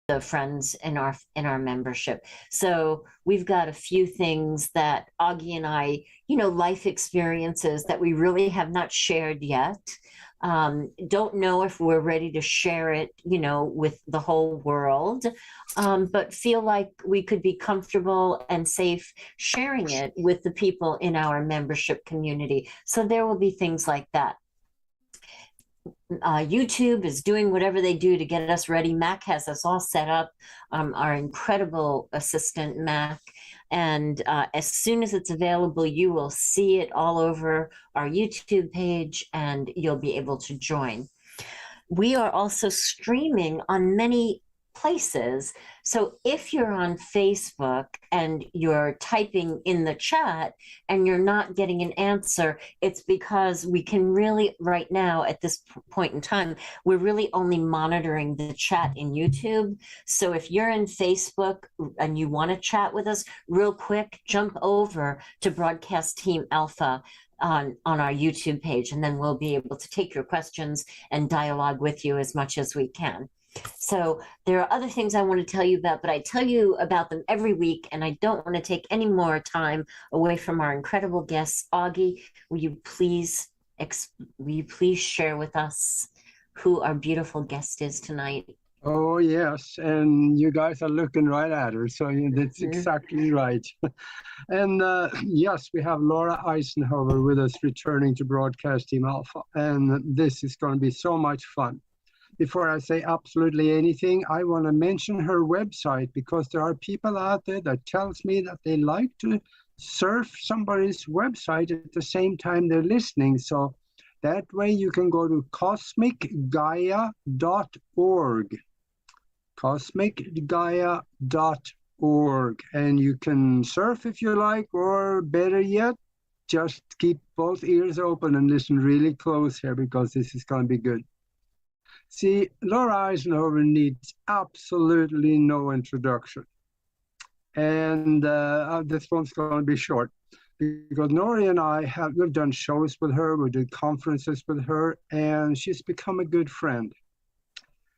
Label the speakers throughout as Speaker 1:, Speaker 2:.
Speaker 1: the friends in our membership. So we've got a few things that Augie and I, life experiences that we really have not shared yet. Don't know if we're ready to share it, with the whole world, but feel like we could be comfortable and safe sharing it with the people in our membership community. So there will be things like that. YouTube is doing whatever they do to get us ready. Mac has us all set up, our incredible assistant, Mac. And as soon as it's available, you will see it all over our YouTube page and you'll be able to join. We are also streaming on many places. So if you're on Facebook and you're typing in the chat and you're not getting an answer, it's because we can really, right now at this point in time, we're really only monitoring the chat in YouTube. So if you're in Facebook and you want to chat with us, real quick, jump over to Broadcast Team Alpha on our YouTube page, and then we'll be able to take your questions and dialogue with you as much as we can. So there are other things I want to tell you about, but I tell you about them every week, and I don't want to take any more time away from our incredible guests. Augie, will you please share with us who our beautiful guest is tonight?
Speaker 2: Oh, yes, and you guys are looking right at her, so that's exactly right. And yes, we have Laura Eisenhower with us returning to Broadcast Team Alpha, and this is going to be so much fun. Before I say absolutely anything, I want to mention her website, because there are people out there that tells me that they like to surf somebody's website at the same time they're listening. So that way you can go to cosmicgaia.org. cosmicgaia.org, and you can surf if you like, or better yet, just keep both ears open and listen really close here, because this is going to be good. See, Laura Eisenhower needs absolutely no introduction, and this one's going to be short, because Nori and I we've done shows with her, we did conferences with her, and she's become a good friend.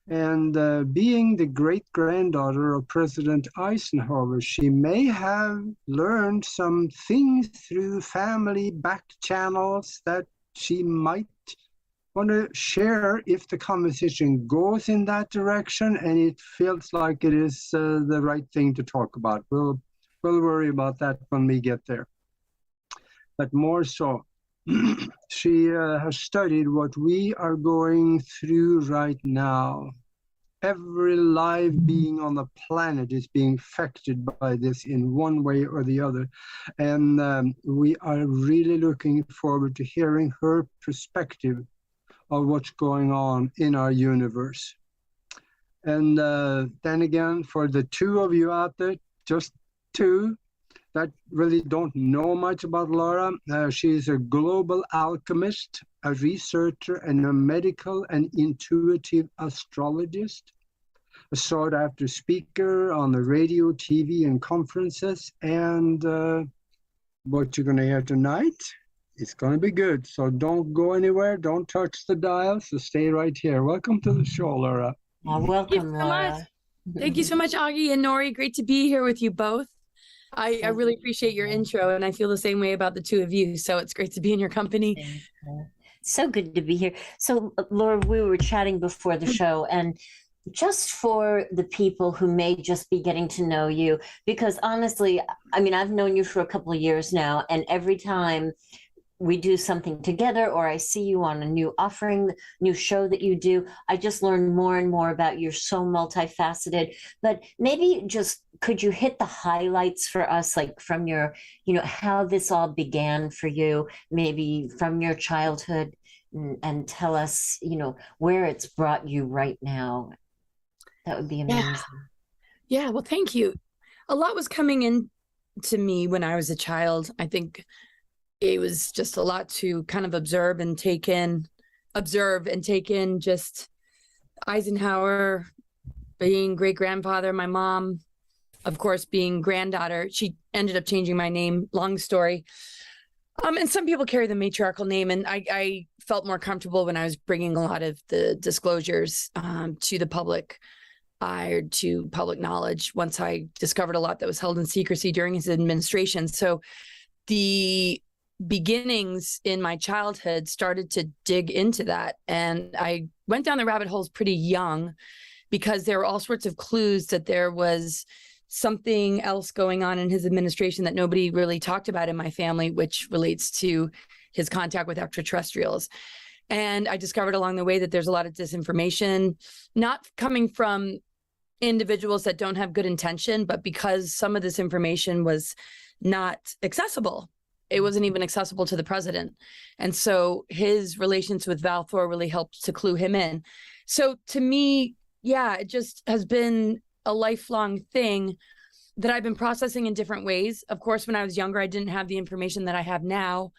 Speaker 2: And being the great-granddaughter of President Eisenhower, she may have learned some things through family back channels that she might want to share if the conversation goes in that direction and it feels like it is the right thing to talk about. We'll worry about that when we get there. But more so, she has studied what we are going through right now. Every live being on the planet is being affected by this in one way or the other. And we are really looking forward to hearing her perspective of what's going on in our universe. And then again, for the two of you out there, just two, that really don't know much about Laura, she's a global alchemist, a researcher, and a medical and intuitive astrologist, a sought-after speaker on the radio, TV, and conferences. And what you're going to hear tonight, it's going to be good. So don't go anywhere. Don't touch the dial. So stay right here. Welcome to the show, Laura.
Speaker 1: Welcome, Laura.
Speaker 3: Thank you so much, Augie and Nori. Great to be here with you both. I really appreciate your intro, and I feel the same way about the two of you. So it's great to be in your company.
Speaker 1: So good to be here. So, Laura, we were chatting before the show, and just for the people who may just be getting to know you, because honestly, I mean, I've known you for a couple of years now, and every time we do something together or I see you on a new offering, new show that you do, I just learn more and more about you. You're so multifaceted. But maybe just could you hit the highlights for us, like from your, how this all began for you, maybe from your childhood, and tell us, where it's brought you right now. That would be amazing.
Speaker 3: Yeah, well, thank you. A lot was coming in to me when I was a child. I think it was just a lot to kind of observe and take in just Eisenhower being great-grandfather, my mom, of course, being granddaughter. She ended up changing my name, long story. And some people carry the matriarchal name, and I felt more comfortable when I was bringing a lot of the disclosures to the public. to public knowledge once I discovered a lot that was held in secrecy during his administration. So the beginnings in my childhood started to dig into that. And I went down the rabbit holes pretty young because there were all sorts of clues that there was something else going on in his administration that nobody really talked about in my family, which relates to his contact with extraterrestrials. And I discovered along the way that there's a lot of disinformation, not coming from individuals that don't have good intention, but because some of this information was not accessible. It wasn't even accessible to the president. And so his relations with Val Thor really helped to clue him in. So to me, yeah, it just has been a lifelong thing that I've been processing in different ways. Of course, when I was younger, I didn't have the information that I have now,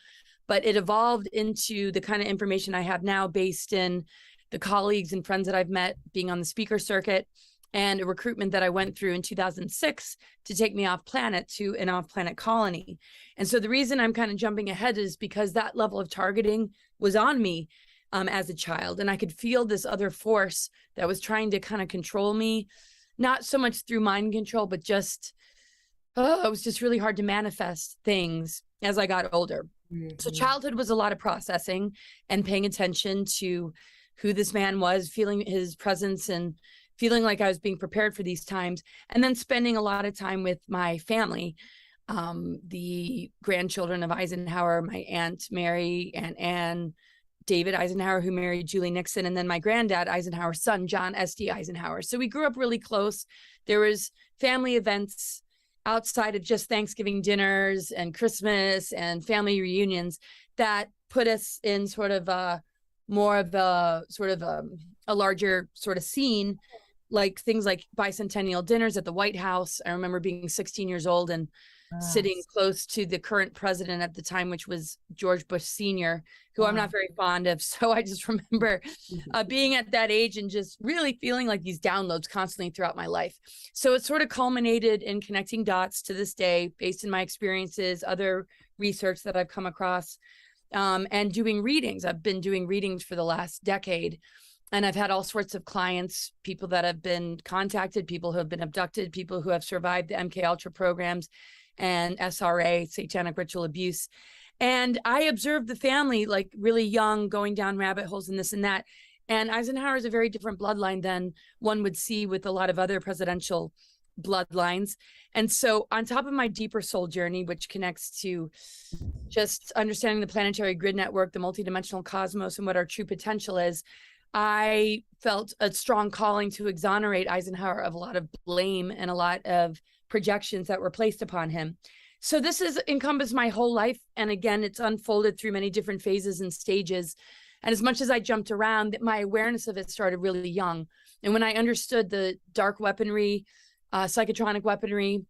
Speaker 3: but it evolved into the kind of information I have now based in the colleagues and friends that I've met being on the speaker circuit and a recruitment that I went through in 2006 to take me off planet to an off planet colony. And so the reason I'm kind of jumping ahead is because that level of targeting was on me as a child. And I could feel this other force that was trying to kind of control me, not so much through mind control, but just, it was just really hard to manifest things as I got older. Mm-hmm. So childhood was a lot of processing and paying attention to who this man was, feeling his presence and feeling like I was being prepared for these times, and then spending a lot of time with my family, the grandchildren of Eisenhower, my Aunt Mary and Anne, David Eisenhower, who married Julie Nixon, and then my granddad Eisenhower's son, John S.D. Eisenhower. So we grew up really close. There was family events outside of just Thanksgiving dinners and Christmas and family reunions that put us in sort of a more of a sort of a larger sort of scene, like things like bicentennial dinners at the White House. I remember being 16 years old and sitting close to the current president at the time, which was George Bush Sr., who I'm not very fond of. So I just remember being at that age and just really feeling like these downloads constantly throughout my life. So it sort of culminated in connecting dots to this day, based in my experiences, other research that I've come across, and doing readings. I've been doing readings for the last decade. And I've had all sorts of clients, people that have been contacted, people who have been abducted, people who have survived the MK Ultra programs and SRA, satanic ritual abuse. And I observed the family like really young, going down rabbit holes and this and that. And Eisenhower is a very different bloodline than one would see with a lot of other presidential bloodlines. And so on top of my deeper soul journey, which connects to just understanding the planetary grid network, the multidimensional cosmos, and what our true potential is, I felt a strong calling to exonerate Eisenhower of a lot of blame and a lot of projections that were placed upon him. So this is encompassed my whole life. And again, it's unfolded through many different phases and stages. And as much as I jumped around, my awareness of it started really young. And when I understood the dark weaponry, psychotronic weaponry,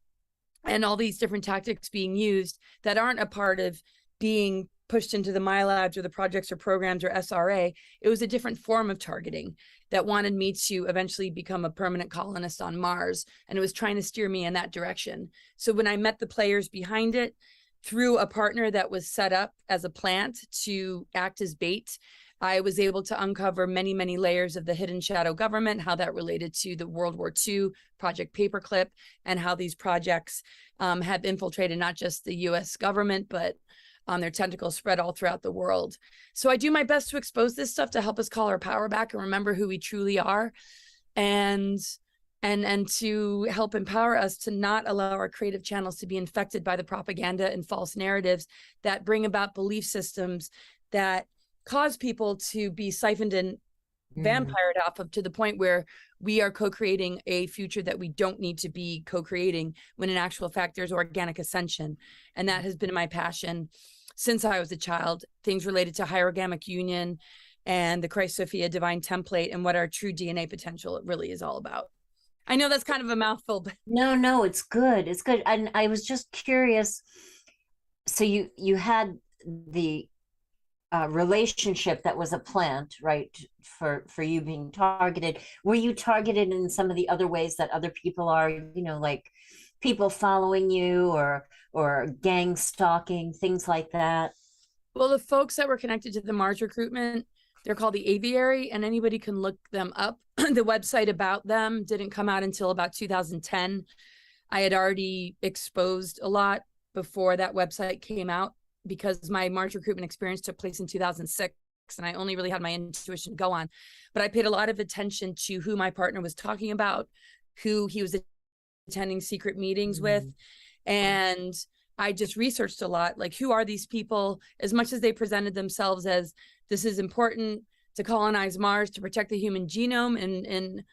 Speaker 3: and all these different tactics being used that aren't a part of being pushed into the MyLabs or the projects or programs or SRA, it was a different form of targeting that wanted me to eventually become a permanent colonist on Mars. And it was trying to steer me in that direction. So when I met the players behind it through a partner that was set up as a plant to act as bait, I was able to uncover many, many layers of the hidden shadow government, how that related to the World War II Project Paperclip, and how these projects have infiltrated not just the US government, but their tentacles spread all throughout the world. So I do my best to expose this stuff to help us call our power back and remember who we truly are, and to help empower us to not allow our creative channels to be infected by the propaganda and false narratives that bring about belief systems that cause people to be siphoned and vampired off of, to the point where we are co-creating a future that we don't need to be co-creating, when in actual fact there's organic ascension. And that has been my passion since I was a child, things related to hierogamic union and the Christ Sophia divine template, and what our true DNA potential really is all about. I know that's kind of a mouthful, but
Speaker 1: no, it's good. It's good. And I was just curious. So you had the relationship that was a plant, right, for you being targeted. Were you targeted in some of the other ways that other people are, like people following you or gang stalking, things like that?
Speaker 3: Well, the folks that were connected to the Mars recruitment, They're called the Aviary, and anybody can look them up. The website about them didn't come out until about 2010. I had already exposed a lot before that website came out, because my Mars recruitment experience took place in 2006, and I only really had my intuition to go on. But I paid a lot of attention to who my partner was talking about, who he was attending secret meetings with. And I just researched a lot, like, who are these people? As much as they presented themselves as, this is important to colonize Mars, to protect the human genome, and in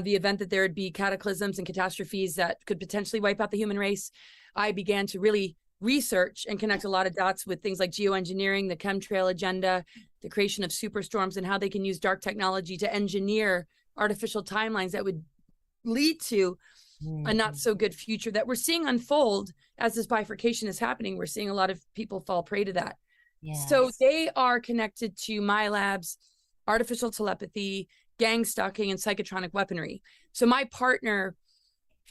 Speaker 3: the event that there would be cataclysms and catastrophes that could potentially wipe out the human race, I began to really research and connect a lot of dots with things like geoengineering, the chemtrail agenda, the creation of superstorms, and how they can use dark technology to engineer artificial timelines that would lead to a not so good future that we're seeing unfold as this bifurcation is happening. We're seeing a lot of people fall prey to that. Yes. So they are connected to my labs, artificial telepathy, gang stalking, and psychotronic weaponry. So my partner,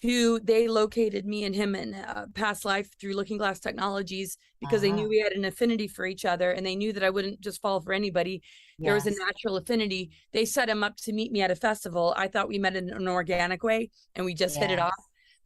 Speaker 3: who they located me and him in past life through Looking Glass Technologies, because they knew we had an affinity for each other, and they knew that I wouldn't just fall for anybody. There was a natural affinity. They set him up to meet me at a festival. I thought we met in an organic way, and we just hit it off.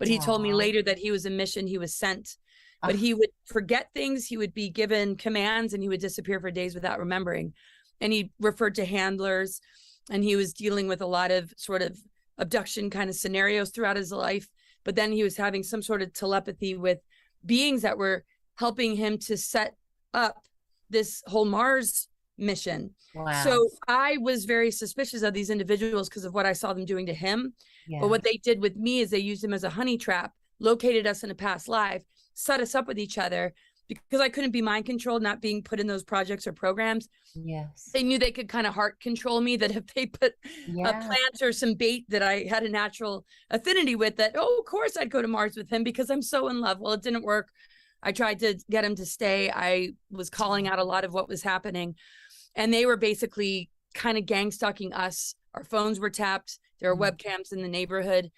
Speaker 3: But he told me later that he was a mission, he was sent. But he would forget things, he would be given commands, and he would disappear for days without remembering. And he referred to handlers, and he was dealing with a lot of sort of abduction kind of scenarios throughout his life. But then he was having some sort of telepathy with beings that were helping him to set up this whole Mars mission. Wow. So I was very suspicious of these individuals because of what I saw them doing to him. Yes. But what they did with me is they used him as a honey trap, located us in a past life, set us up with each other, because I couldn't be mind controlled, not being put in those projects or programs. Yes. They knew they could kind of heart control me, that if they put a plant or some bait that I had a natural affinity with, that, oh, of course I'd go to Mars with him because I'm so in love. Well, it didn't work. I tried to get him to stay. I was calling out a lot of what was happening. And they were basically kind of gang stalking us. Our phones were tapped. There were webcams in the neighborhood.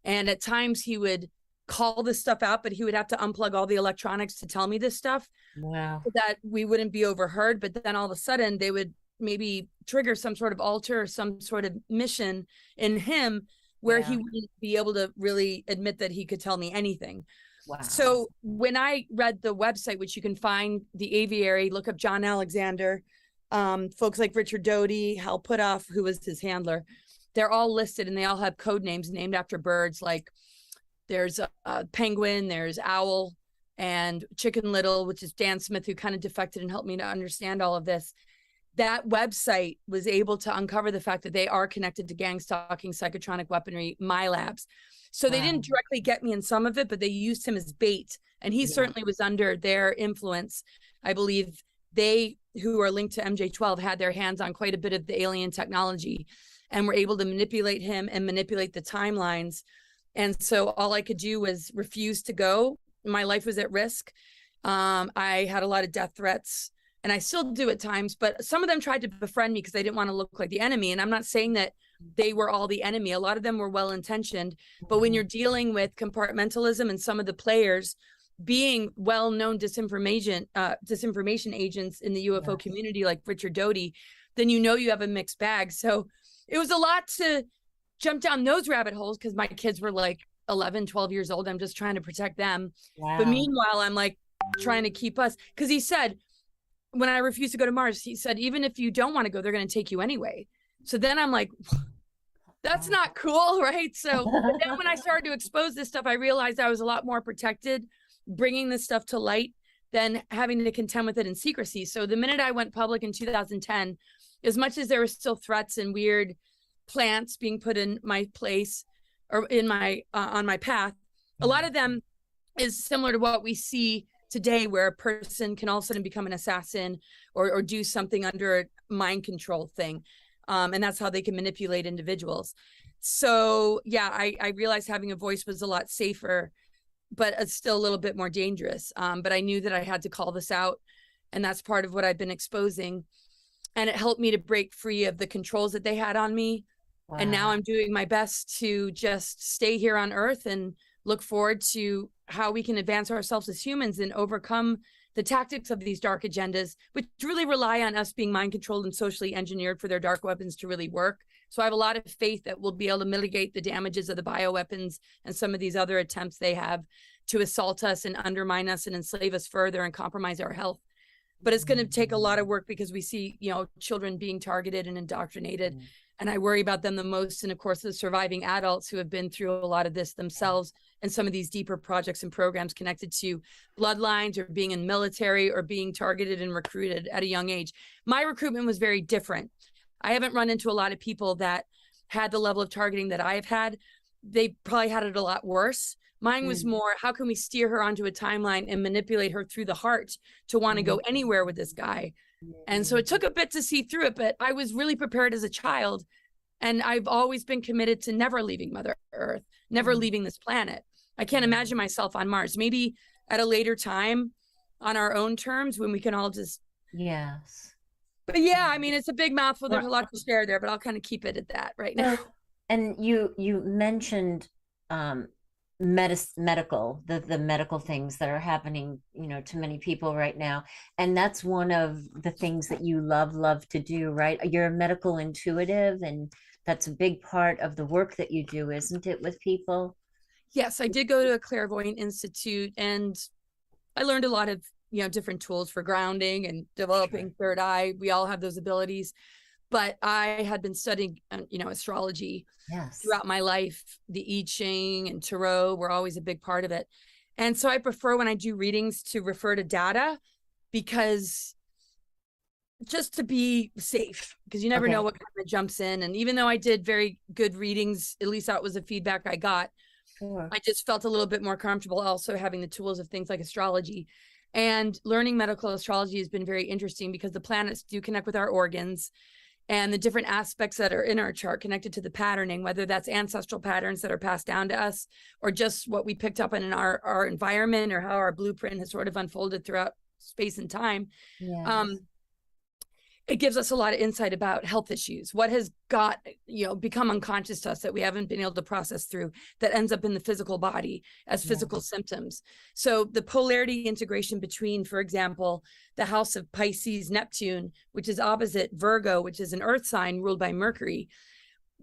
Speaker 3: And at times he would call this stuff out, but he would have to unplug all the electronics to tell me this stuff. Wow. So that we wouldn't be overheard. But then all of a sudden they would maybe trigger some sort of altar or some sort of mission in him where he wouldn't be able to really admit that he could tell me anything. Wow. So when I read the website, which you can find, the Aviary, look up John Alexander, folks like Richard Doty, Hal Putoff, who was his handler, they're all listed and they all have code names named after birds. Like there's a penguin, there's owl, and Chicken Little, which is Dan Smith, who kind of defected and helped me to understand all of this. That website was able to uncover the fact that they are connected to gang stalking, psychotronic weaponry, my labs. So they didn't directly get me in some of it, but they used him as bait. And he certainly was under their influence. I believe they, who are linked to MJ12, had their hands on quite a bit of the alien technology and were able to manipulate him and manipulate the timelines. And so all I could do was refuse to go. My life was at risk. I had a lot of death threats, and I still do at times, but some of them tried to befriend me because they didn't want to look like the enemy. And I'm not saying that they were all the enemy. A lot of them were well-intentioned, but when you're dealing with compartmentalism and some of the players being well-known disinformation agents in the UFO community, like Richard Doty, then you know you have a mixed bag. So it was a lot to jump down those rabbit holes because my kids were like 11, 12 years old. I'm just trying to protect them. Wow. But meanwhile, I'm like trying to keep us, because he said, when I refused to go to Mars, he said, even if you don't want to go, they're going to take you anyway. So then I'm like, that's not cool, right? So then when I started to expose this stuff, I realized I was a lot more protected bringing this stuff to light than having to contend with it in secrecy. So the minute I went public in 2010, as much as there were still threats and weird plants being put in my place or in my on my path, a lot of them is similar to what we see today, where a person can all of a sudden become an assassin or do something under a mind control thing. And that's how they can manipulate individuals. So yeah, I realized having a voice was a lot safer, but it's still a little bit more dangerous. But I knew that I had to call this out, and that's part of what I've been exposing. And it helped me to break free of the controls that they had on me. Wow. And now I'm doing my best to just stay here on Earth and look forward to how we can advance ourselves as humans and overcome the tactics of these dark agendas, which really rely on us being mind controlled and socially engineered for their dark weapons to really work. So I have a lot of faith that we'll be able to mitigate the damages of the bioweapons and some of these other attempts they have to assault us and undermine us and enslave us further and compromise our health. But it's going to take a lot of work because we see, you know, children being targeted and indoctrinated. And I worry about them the most. And of course, the surviving adults who have been through a lot of this themselves and some of these deeper projects and programs connected to bloodlines or being in military or being targeted and recruited at a young age. My recruitment was very different. I haven't run into a lot of people that had the level of targeting that I've had. They probably had it a lot worse. Mine was more, how can we steer her onto a timeline and manipulate her through the heart to want to go anywhere with this guy? And so it took a bit to see through it, but I was really prepared as a child. And I've always been committed to never leaving Mother Earth, never leaving this planet. I can't imagine myself on Mars. Maybe at a later time on our own terms when we can all just.
Speaker 1: Yes.
Speaker 3: But yeah, I mean, it's a big mouthful. There's a lot to share there, but I'll kind of keep it at that right now.
Speaker 1: And you mentioned medical, the medical things that are happening, you know, to many people right now. And that's one of the things that you love to do, right? You're a medical intuitive, and that's a big part of the work that you do, isn't it, with people?
Speaker 3: Yes, I did go to a clairvoyant institute, and I learned a lot of, you know, different tools for grounding and developing third eye. We all have those abilities. But I had been studying, you know, astrology throughout my life. The I Ching and Tarot were always a big part of it. And so I prefer when I do readings to refer to data, because just to be safe, because you never know what kind of jumps in. And even though I did very good readings, at least that was the feedback I got. I just felt a little bit more comfortable also having the tools of things like astrology. And learning medical astrology has been very interesting because the planets do connect with our organs. And the different aspects that are in our chart connected to the patterning, whether that's ancestral patterns that are passed down to us, or just what we picked up in our environment, or how our blueprint has sort of unfolded throughout space and time. It gives us a lot of insight about health issues, what has got, you know, become unconscious to us that we haven't been able to process through, that ends up in the physical body as physical symptoms. So the polarity integration between, for example, the house of Pisces, Neptune, which is opposite Virgo, which is an earth sign ruled by Mercury,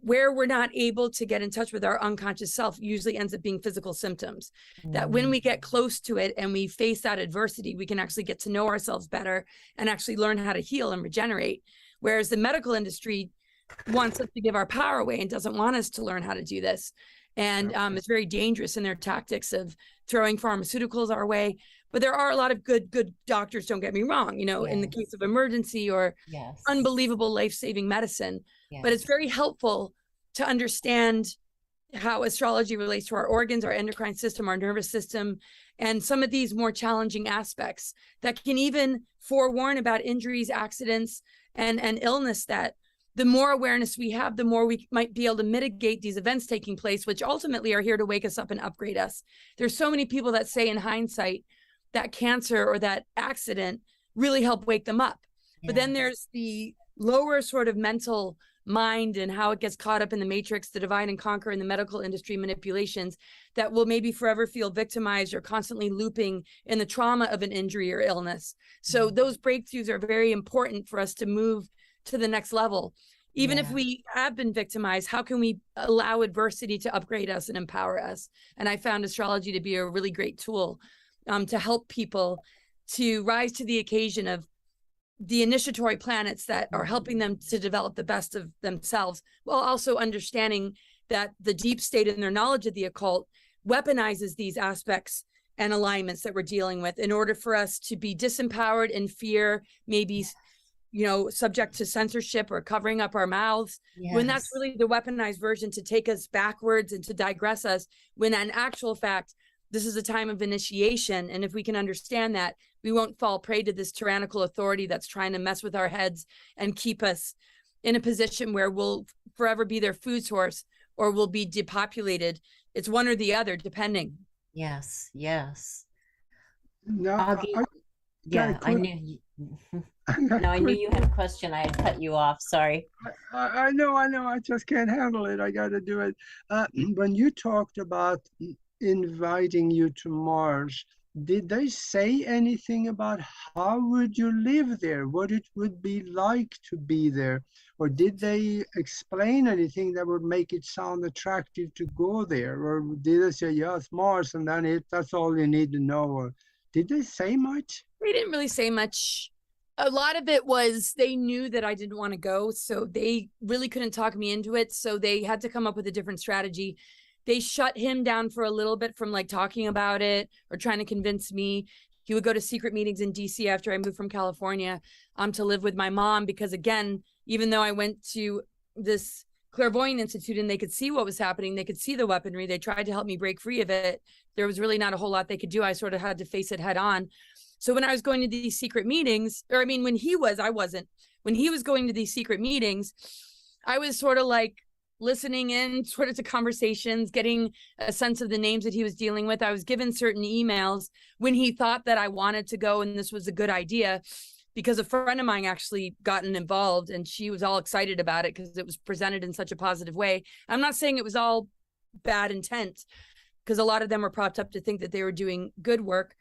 Speaker 3: where we're not able to get in touch with our unconscious self, usually ends up being physical symptoms. That when we get close to it and we face that adversity, we can actually get to know ourselves better and actually learn how to heal and regenerate. Whereas the medical industry wants us to give our power away and doesn't want us to learn how to do this. And it's very dangerous in their tactics of throwing pharmaceuticals our way. But there are a lot of good doctors, don't get me wrong, you know, in the case of emergency or unbelievable life-saving medicine. But it's very helpful to understand how astrology relates to our organs, our endocrine system, our nervous system, and some of these more challenging aspects that can even forewarn about injuries, accidents, and illness, that the more awareness we have, the more we might be able to mitigate these events taking place, which ultimately are here to wake us up and upgrade us. There's so many people that say in hindsight that cancer or that accident really helped wake them up. But then there's the lower sort of mental mind and how it gets caught up in the matrix, the divide and conquer, in the medical industry manipulations that will maybe forever feel victimized or constantly looping in the trauma of an injury or illness. So those breakthroughs are very important for us to move to the next level. Even if we have been victimized, how can we allow adversity to upgrade us and empower us? And I found astrology to be a really great tool to help people to rise to the occasion of the initiatory planets that are helping them to develop the best of themselves, while also understanding that the deep state in their knowledge of the occult weaponizes these aspects and alignments that we're dealing with in order for us to be disempowered in fear, maybe, you know, subject to censorship or covering up our mouths, when that's really the weaponized version to take us backwards and to digress us, when in actual fact, this is a time of initiation. And if we can understand that, we won't fall prey to this tyrannical authority that's trying to mess with our heads and keep us in a position where we'll forever be their food source or we'll be depopulated. It's one or the other, depending.
Speaker 1: Yes.
Speaker 2: No,
Speaker 1: I knew you. No, I knew you had a question. I had cut you off. Sorry.
Speaker 2: I know. I just can't handle it. I got to do it. When you talked about inviting you to Mars, did they say anything about how would you live there, what it would be like to be there? Or did they explain anything that would make it sound attractive to go there? Or did they say, yes, Mars, and then that's all you need to know? Or did they say much?
Speaker 3: They didn't really say much. A lot of it was they knew that I didn't want to go, so they really couldn't talk me into it. So they had to come up with a different strategy. They shut him down for a little bit from like talking about it or trying to convince me. He would go to secret meetings in DC after I moved from California to live with my mom, because again, even though I went to this clairvoyant institute and they could see what was happening, they could see the weaponry, they tried to help me break free of it. There was really not a whole lot they could do. I sort of had to face it head on. So when I was going to these secret meetings, or I mean, when he was, I wasn't. When he was going to these secret meetings, I was sort of like listening in sort of to conversations, getting a sense of the names that he was dealing with. I was given certain emails when he thought that I wanted to go and this was a good idea, because a friend of mine actually gotten involved and she was all excited about it because it was presented in such a positive way. I'm not saying it was all bad intent, because a lot of them were propped up to think that they were doing good work.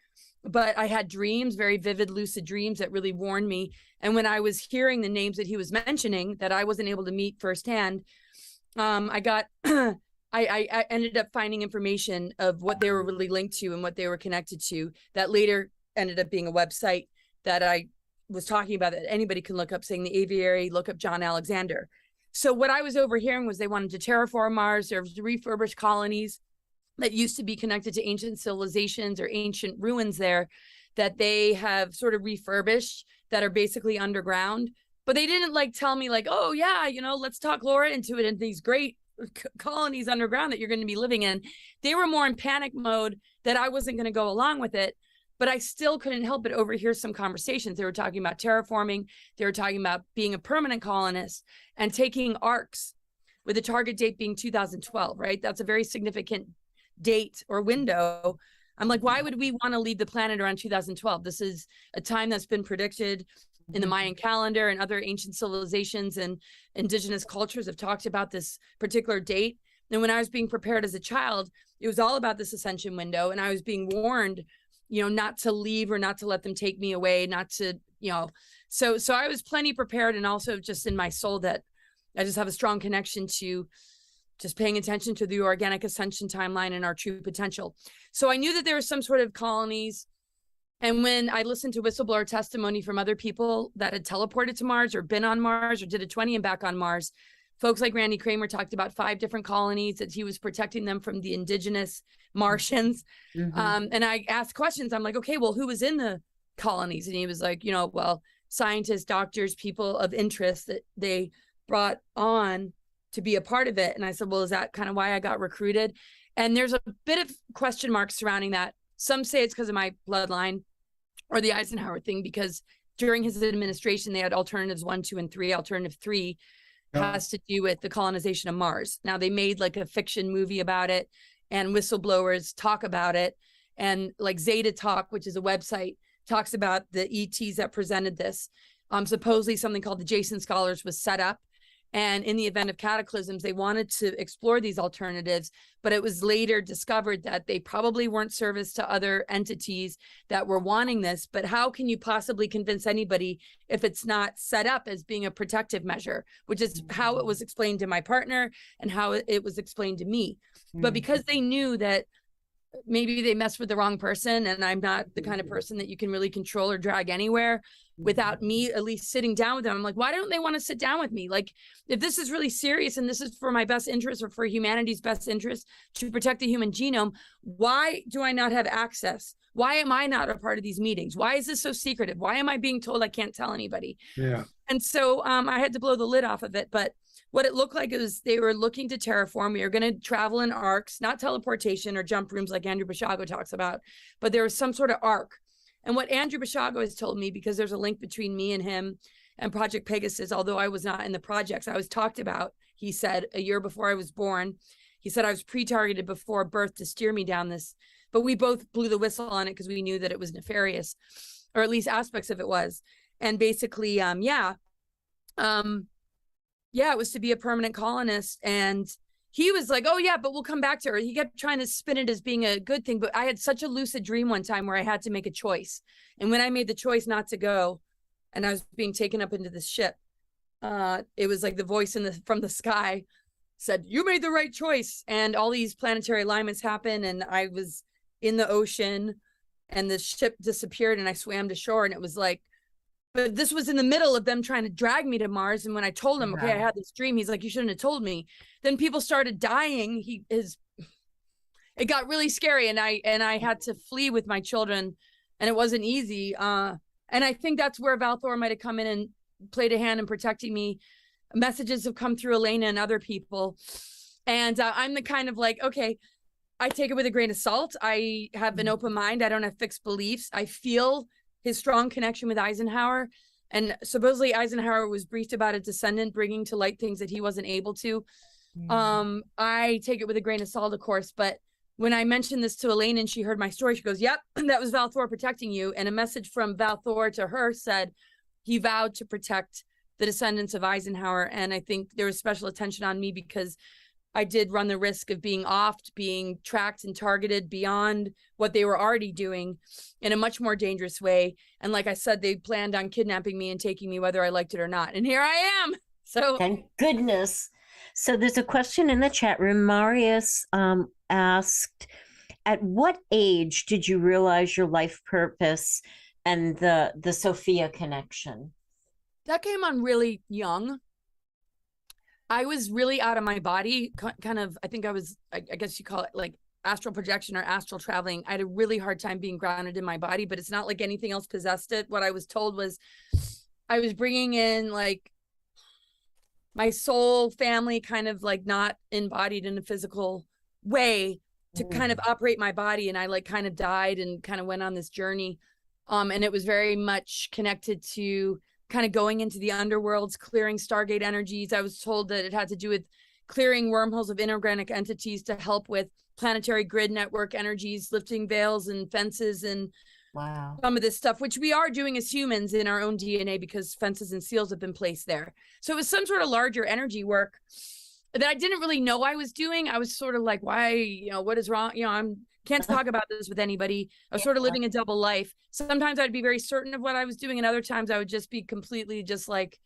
Speaker 3: But I had dreams, very vivid, lucid dreams that really warned me. And when I was hearing the names that he was mentioning that I wasn't able to meet firsthand, I got, I ended up finding information of what they were really linked to and what they were connected to that later ended up being a website that I was talking about that anybody can look up, saying the aviary, look up John Alexander. So what I was overhearing was they wanted to terraform Mars, there was refurbished colonies that used to be connected to ancient civilizations or ancient ruins there that they have sort of refurbished that are basically underground. But they didn't like tell me like, oh yeah, you know, let's talk Laura into it and these great colonies underground that you're going to be living in. They were more in panic mode that I wasn't going to go along with it. But I still couldn't help but overhear some conversations. They were talking about terraforming. They were talking about being a permanent colonist and taking arcs with the target date being 2012, right? That's a very significant date or window. I'm like, why would we want to leave the planet around 2012? This is a time that's been predicted in the Mayan calendar, and other ancient civilizations and indigenous cultures have talked about this particular date. And when I was being prepared as a child, it was all about this ascension window. And I was being warned, you know, not to leave or not to let them take me away, not to, you know, so I was plenty prepared, and also just in my soul that I just have a strong connection to just paying attention to the organic ascension timeline and our true potential. So I knew that there were some sort of colonies. And when I listened to whistleblower testimony from other people that had teleported to Mars or been on Mars or did a 20 and back on Mars, folks like Randy Kramer talked about 5 different colonies that he was protecting them from the indigenous Martians. And I asked questions. I'm like, okay, well, who was in the colonies? And he was like, you know, well, scientists, doctors, people of interest that they brought on to be a part of it. And I said, well, is that kind of why I got recruited? And there's a bit of question marks surrounding that. Some say it's because of my bloodline or the Eisenhower thing, because during his administration, they had alternatives 1, 2, and 3. Alternative 3 has to do with the colonization of Mars. Now, they made like a fiction movie about it, and whistleblowers talk about it. And like Zeta Talk, which is a website, talks about the ETs that presented this. Supposedly something called the Jason Scholars was set up. And in the event of cataclysms, they wanted to explore these alternatives, but it was later discovered that they probably weren't service to other entities that were wanting this. But how can you possibly convince anybody if it's not set up as being a protective measure, which is how it was explained to my partner and how it was explained to me. But because they knew that maybe they messed with the wrong person, and I'm not the kind of person that you can really control or drag anywhere without me at least sitting down with them. I'm like, why don't they want to sit down with me? Like, if this is really serious and this is for my best interest or for humanity's best interest to protect the human genome, why do I not have access? Why am I not a part of these meetings? Why is this so secretive? Why am I being told I can't tell anybody?
Speaker 2: Yeah.
Speaker 3: And so I had to blow the lid off of it. But what it looked like is they were looking to terraform. We were going to travel in arcs, not teleportation or jump rooms like Andrew Bashago talks about, but there was some sort of arc. And what Andrew Bashago has told me, because there's a link between me and him and Project Pegasus, although I was not in the projects, I was talked about, he said, a year before I was born. He said I was pre-targeted before birth to steer me down this, but we both blew the whistle on it because we knew that it was nefarious, or at least aspects of it was. And basically, it was to be a permanent colonist. And he was like, oh yeah, but we'll come back to her. He kept trying to spin it as being a good thing. But I had such a lucid dream one time where I had to make a choice. And when I made the choice not to go, and I was being taken up into this ship, it was like the voice from the sky said, you made the right choice. And all these planetary alignments happened. And I was in the ocean and the ship disappeared and I swam to shore. And it was like, but this was in the middle of them trying to drag me to Mars. And when I told him, okay, I had this dream, he's like, you shouldn't have told me. Then people started dying. It got really scary. And I had to flee with my children and it wasn't easy. And I think that's where Valthor might've come in and played a hand in protecting me. Messages have come through Elena and other people. And I'm the kind of like, okay, I take it with a grain of salt. I have an open mind. I don't have fixed beliefs. I feel his strong connection with Eisenhower. And supposedly Eisenhower was briefed about a descendant bringing to light things that he wasn't able to. I take it with a grain of salt, of course. But when I mentioned this to Elaine and she heard my story, she goes, yep, that was Valthor protecting you. And a message from Valthor to her said he vowed to protect the descendants of Eisenhower. And I think there was special attention on me because I did run the risk of being offed, being tracked and targeted beyond what they were already doing in a much more dangerous way. And like I said, they planned on kidnapping me and taking me whether I liked it or not. And here I am. So
Speaker 1: thank goodness. So there's a question in the chat room. Marius asked, at what age did you realize your life purpose and the Sophia connection?
Speaker 3: That came on really young. I was really out of my body, kind of, I think I was, I guess you call it like astral projection or astral traveling. I had a really hard time being grounded in my body, but it's not like anything else possessed it. What I was told was I was bringing in like my soul family, kind of like not embodied in a physical way to kind of operate my body. And I like kind of died and kind of went on this journey. And it was very much connected to kind of going into the underworlds, clearing Stargate energies. I was told that it had to do with clearing wormholes of inorganic entities to help with planetary grid network energies, lifting veils and fences and some of this stuff, which we are doing as humans in our own DNA because fences and seals have been placed there. So it was some sort of larger energy work that I didn't really know I was doing. I was sort of like, why, what is wrong? Can't talk about this with anybody. I was sort of living a double life. Sometimes I'd be very certain of what I was doing. And other times I would just be completely just like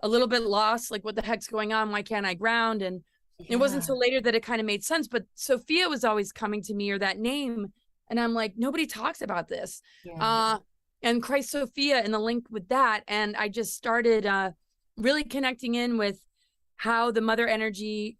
Speaker 3: a little bit lost. Like, what the heck's going on? Why can't I ground? And it wasn't until later that it kind of made sense. But Sophia was always coming to me, or that name. And I'm like, nobody talks about this. And Christ Sophia and the link with that. And I just started really connecting in with how the mother energy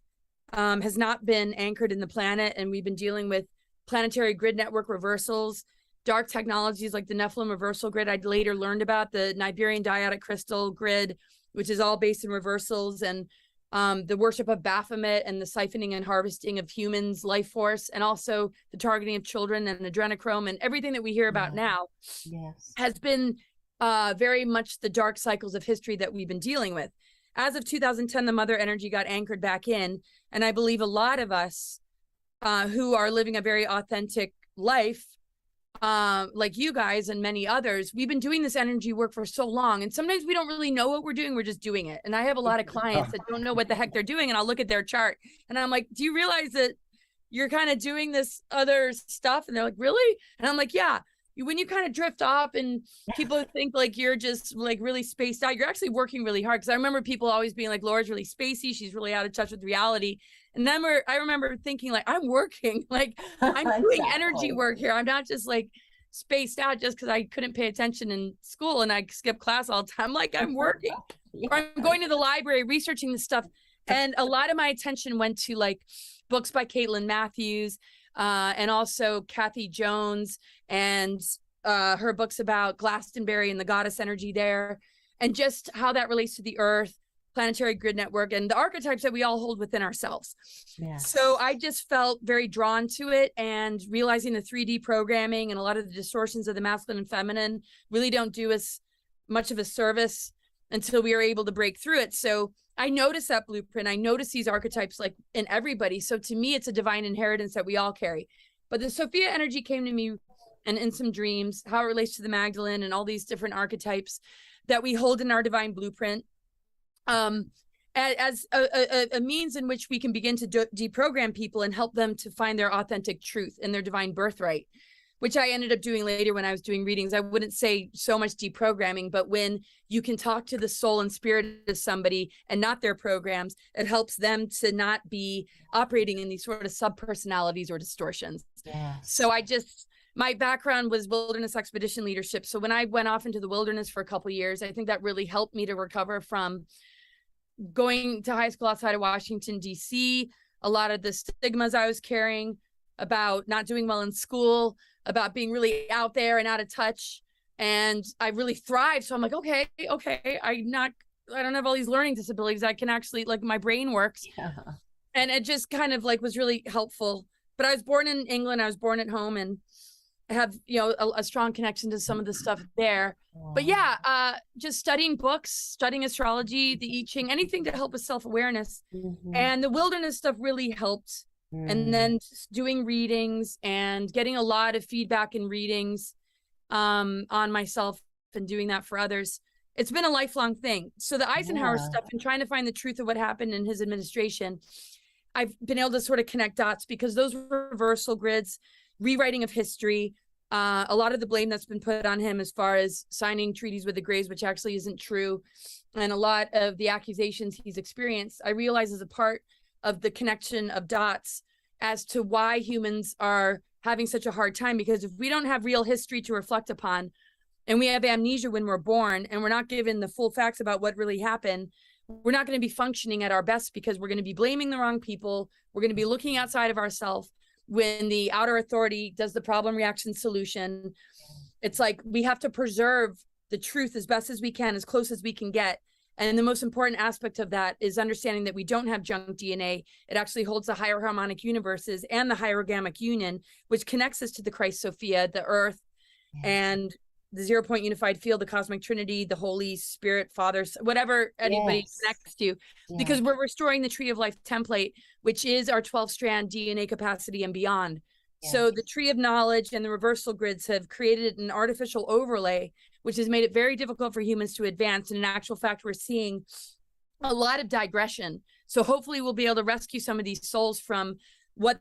Speaker 3: has not been anchored in the planet. And we've been dealing with planetary grid network reversals, dark technologies like the Nephilim reversal grid. I later learned about the Niberian dyadic crystal grid, which is all based in reversals, and the worship of Baphomet and the siphoning and harvesting of humans' life force, and also the targeting of children and adrenochrome, and everything that we hear about now has been very much the dark cycles of history that we've been dealing with. As of 2010, the mother energy got anchored back in, and I believe a lot of us who are living a very authentic life, like you guys and many others, we've been doing this energy work for so long. And sometimes we don't really know what we're doing. We're just doing it. And I have a lot of clients that don't know what the heck they're doing. And I'll look at their chart and I'm like, do you realize that you're kind of doing this other stuff? And they're like, really? And I'm like, yeah. When you kind of drift off and people think like you're just like really spaced out, you're actually working really hard. Because I remember people always being like, Laura's really spacey. She's really out of touch with reality. And then I remember thinking like, I'm working, like I'm doing energy work here. I'm not just like spaced out just because I couldn't pay attention in school and I skipped class all the time. Like I'm working, or I'm going to the library, researching this stuff. And a lot of my attention went to like books by Caitlin Matthews, and also Kathy Jones and her books about Glastonbury and the goddess energy there, and just how that relates to the earth, planetary grid network, and the archetypes that we all hold within ourselves. So I just felt very drawn to it, and realizing the 3D programming and a lot of the distortions of the masculine and feminine really don't do us much of a service until we are able to break through it. So I notice that blueprint. I notice these archetypes like in everybody. So to me, it's a divine inheritance that we all carry. But the Sophia energy came to me and in some dreams, how it relates to the Magdalene and all these different archetypes that we hold in our divine blueprint. as a means in which we can begin to deprogram people and help them to find their authentic truth and their divine birthright, which I ended up doing later when I was doing readings. I wouldn't say so much deprogramming, but when you can talk to the soul and spirit of somebody and not their programs, it helps them to not be operating in these sort of sub-personalities or distortions.
Speaker 1: Yes.
Speaker 3: So my background was wilderness expedition leadership. So when I went off into the wilderness for a couple of years, I think that really helped me to recover from going to high school outside of Washington, D.C., a lot of the stigmas I was carrying about not doing well in school, about being really out there and out of touch. And I really thrived. So I'm like, okay, I don't have all these learning disabilities. I can actually, like, my brain works.
Speaker 1: Yeah.
Speaker 3: And it just kind of like was really helpful. But I was born in England. I was born at home, and I have, a strong connection to some of the stuff there. But yeah, just studying books, studying astrology, the I Ching, anything to help with self-awareness. And the wilderness stuff really helped. And then just doing readings and getting a lot of feedback in readings on myself and doing that for others. It's been a lifelong thing. So the Eisenhower stuff and trying to find the truth of what happened in his administration, I've been able to sort of connect dots, because those reversal grids, rewriting of history, a lot of the blame that's been put on him as far as signing treaties with the Greys, which actually isn't true, and a lot of the accusations he's experienced, I realize is a part of the connection of dots as to why humans are having such a hard time. Because if we don't have real history to reflect upon, and we have amnesia when we're born, and we're not given the full facts about what really happened, we're not going to be functioning at our best, because we're going to be blaming the wrong people. We're going to be looking outside of ourselves when the outer authority does the problem reaction solution. It's like we have to preserve the truth as best as we can, as close as we can get. And the most important aspect of that is understanding that we don't have junk DNA. It actually holds the higher harmonic universes and the hierogamic union, which connects us to the Christ Sophia, the earth, and the 0-point unified field, the cosmic trinity, the Holy Spirit, Father, whatever anybody connects to, because we're restoring the tree of life template, which is our 12-strand DNA capacity and beyond. So the tree of knowledge and the reversal grids have created an artificial overlay, which has made it very difficult for humans to advance. And in actual fact, we're seeing a lot of digression. So hopefully we'll be able to rescue some of these souls from what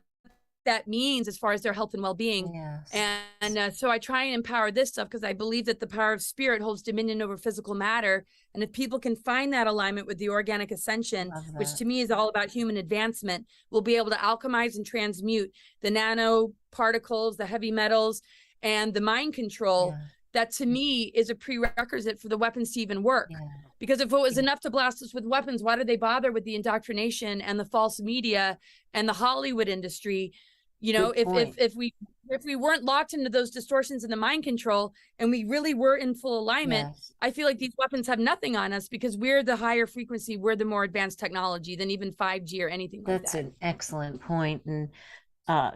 Speaker 3: that means as far as their health and well-being. And so I try and empower this stuff, because I believe that the power of spirit holds dominion over physical matter. And if people can find that alignment with the organic ascension, which to me is all about human advancement, we'll be able to alchemize and transmute the nanoparticles, the heavy metals, and the mind control. That to me is a prerequisite for the weapons to even work. Because if it was enough to blast us with weapons, why did they bother with the indoctrination and the false media and the Hollywood industry? If we weren't locked into those distortions in the mind control, and we really were in full alignment, I feel like these weapons have nothing on us, because we're the higher frequency, we're the more advanced technology than even 5G or anything like that.
Speaker 1: That's an excellent point. And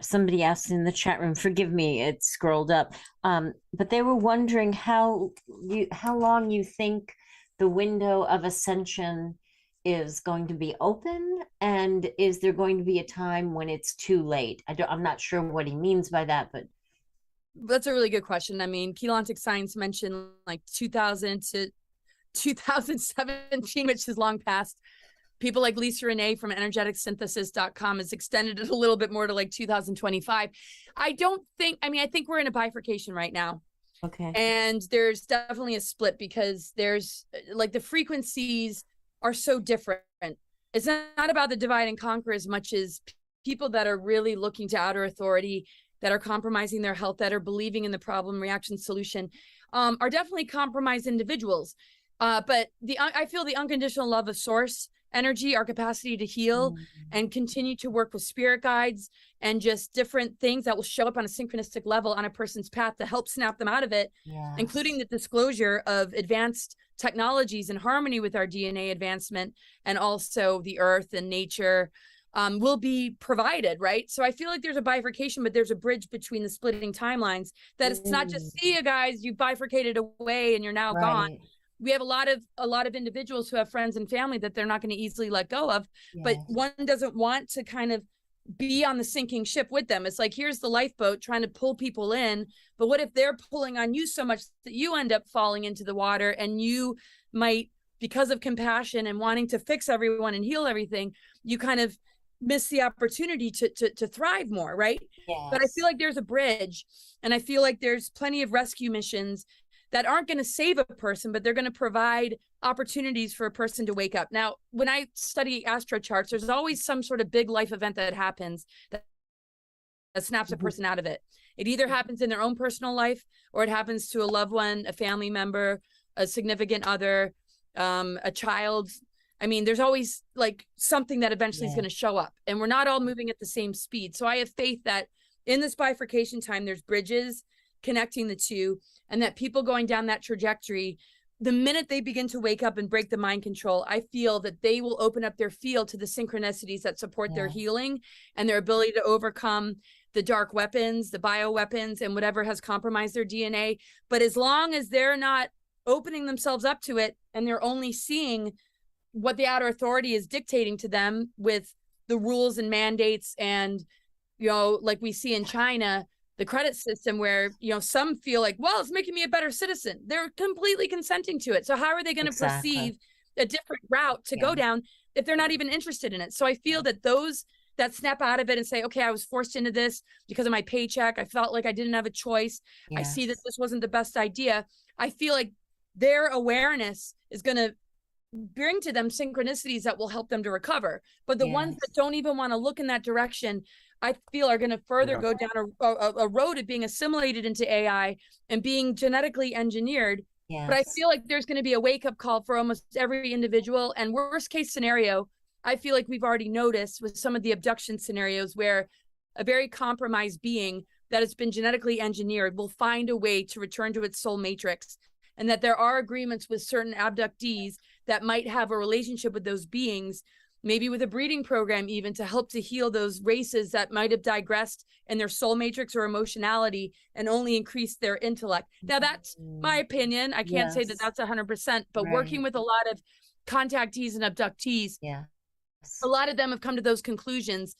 Speaker 1: somebody asked in the chat room, forgive me, it scrolled up, but they were wondering how long you think the window of ascension is going to be open, and is there going to be a time when it's too late? I'm not sure what he means by that, but
Speaker 3: that's a really good question. I mean, Keylontic Science mentioned like 2000 to 2017, which is long past. People like Lisa Renee from energeticsynthesis.com has extended it a little bit more to like 2025. I think we're in a bifurcation right now.
Speaker 1: Okay.
Speaker 3: And there's definitely a split, because there's like the frequencies are so different. It's not about the divide and conquer as much as people that are really looking to outer authority, that are compromising their health, that are believing in the problem reaction solution, are definitely compromised individuals. But I feel the unconditional love of source energy, our capacity to heal and continue to work with spirit guides and just different things that will show up on a synchronistic level on a person's path to help snap them out of it, including the disclosure of advanced technologies in harmony with our DNA advancement, and also the earth and nature will be provided, right? So I feel like there's a bifurcation, but there's a bridge between the splitting timelines, that it's not just, see you guys, you bifurcated away and you're now gone. We have a lot of individuals who have friends and family that they're not going to easily let go of, but one doesn't want to kind of be on the sinking ship with them. It's like, here's the lifeboat trying to pull people in, but what if they're pulling on you so much that you end up falling into the water, and you might because of compassion and wanting to fix everyone and heal everything, you kind of miss the opportunity to thrive more, right?
Speaker 1: Yes.
Speaker 3: But I feel like there's a bridge, and I feel like there's plenty of rescue missions that aren't going to save a person, but they're going to provide opportunities for a person to wake up. Now, when I study astro charts, there's always some sort of big life event that happens that snaps a person out of it. It either happens in their own personal life, or it happens to a loved one, a family member, a significant other, a child. I mean, there's always like something that eventually is going to show up, and we're not all moving at the same speed. So I have faith that in this bifurcation time, there's bridges connecting the two, and that people going down that trajectory, the minute they begin to wake up and break the mind control, I feel that they will open up their field to the synchronicities that support their healing and their ability to overcome the dark weapons, the bioweapons, and whatever has compromised their DNA. But as long as they're not opening themselves up to it, and they're only seeing what the outer authority is dictating to them with the rules and mandates, and, you know, like we see in China, the credit system where, you know, some feel like, well, it's making me a better citizen. They're completely consenting to it. So how are they going to perceive a different route to go down if they're not even interested in it? So I feel that those that snap out of it and say, okay, I was forced into this because of my paycheck. I felt like I didn't have a choice. I see that this wasn't the best idea. I feel like their awareness is going to bring to them synchronicities that will help them to recover. But the ones that don't even want to look in that direction, I feel are going to further go down a road of being assimilated into AI and being genetically engineered. But I feel like there's going to be a wake-up call for almost every individual. And worst case scenario, I feel like we've already noticed with some of the abduction scenarios where a very compromised being that has been genetically engineered will find a way to return to its soul matrix. And that there are agreements with certain abductees that might have a relationship with those beings, maybe with a breeding program even, to help to heal those races that might have digressed in their soul matrix or emotionality and only increased their intellect. Now, that's my opinion. I can't say that that's 100%, but working with a lot of contactees and abductees, a lot of them have come to those conclusions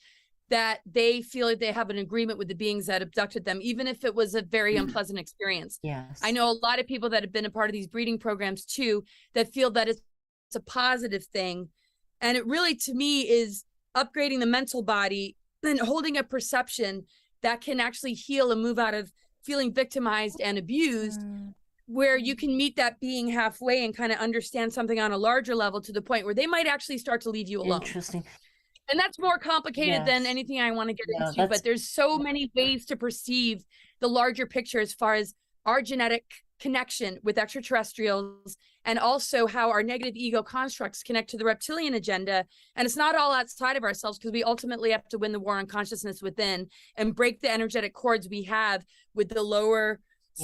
Speaker 3: that they feel like they have an agreement with the beings that abducted them, even if it was a very unpleasant experience. I know a lot of people that have been a part of these breeding programs too, that feel that it's a positive thing. And it really, to me, is upgrading the mental body and holding a perception that can actually heal and move out of feeling victimized and abused, where you can meet that being halfway and kind of understand something on a larger level to the point where they might actually start to leave you alone.
Speaker 1: Interesting.
Speaker 3: And that's more complicated than anything I want to get into, but there's so many ways to perceive the larger picture as far as our genetic connection with extraterrestrials, and also how our negative ego constructs connect to the reptilian agenda. And it's not all outside of ourselves, because we ultimately have to win the war on consciousness within and break the energetic cords we have with the lower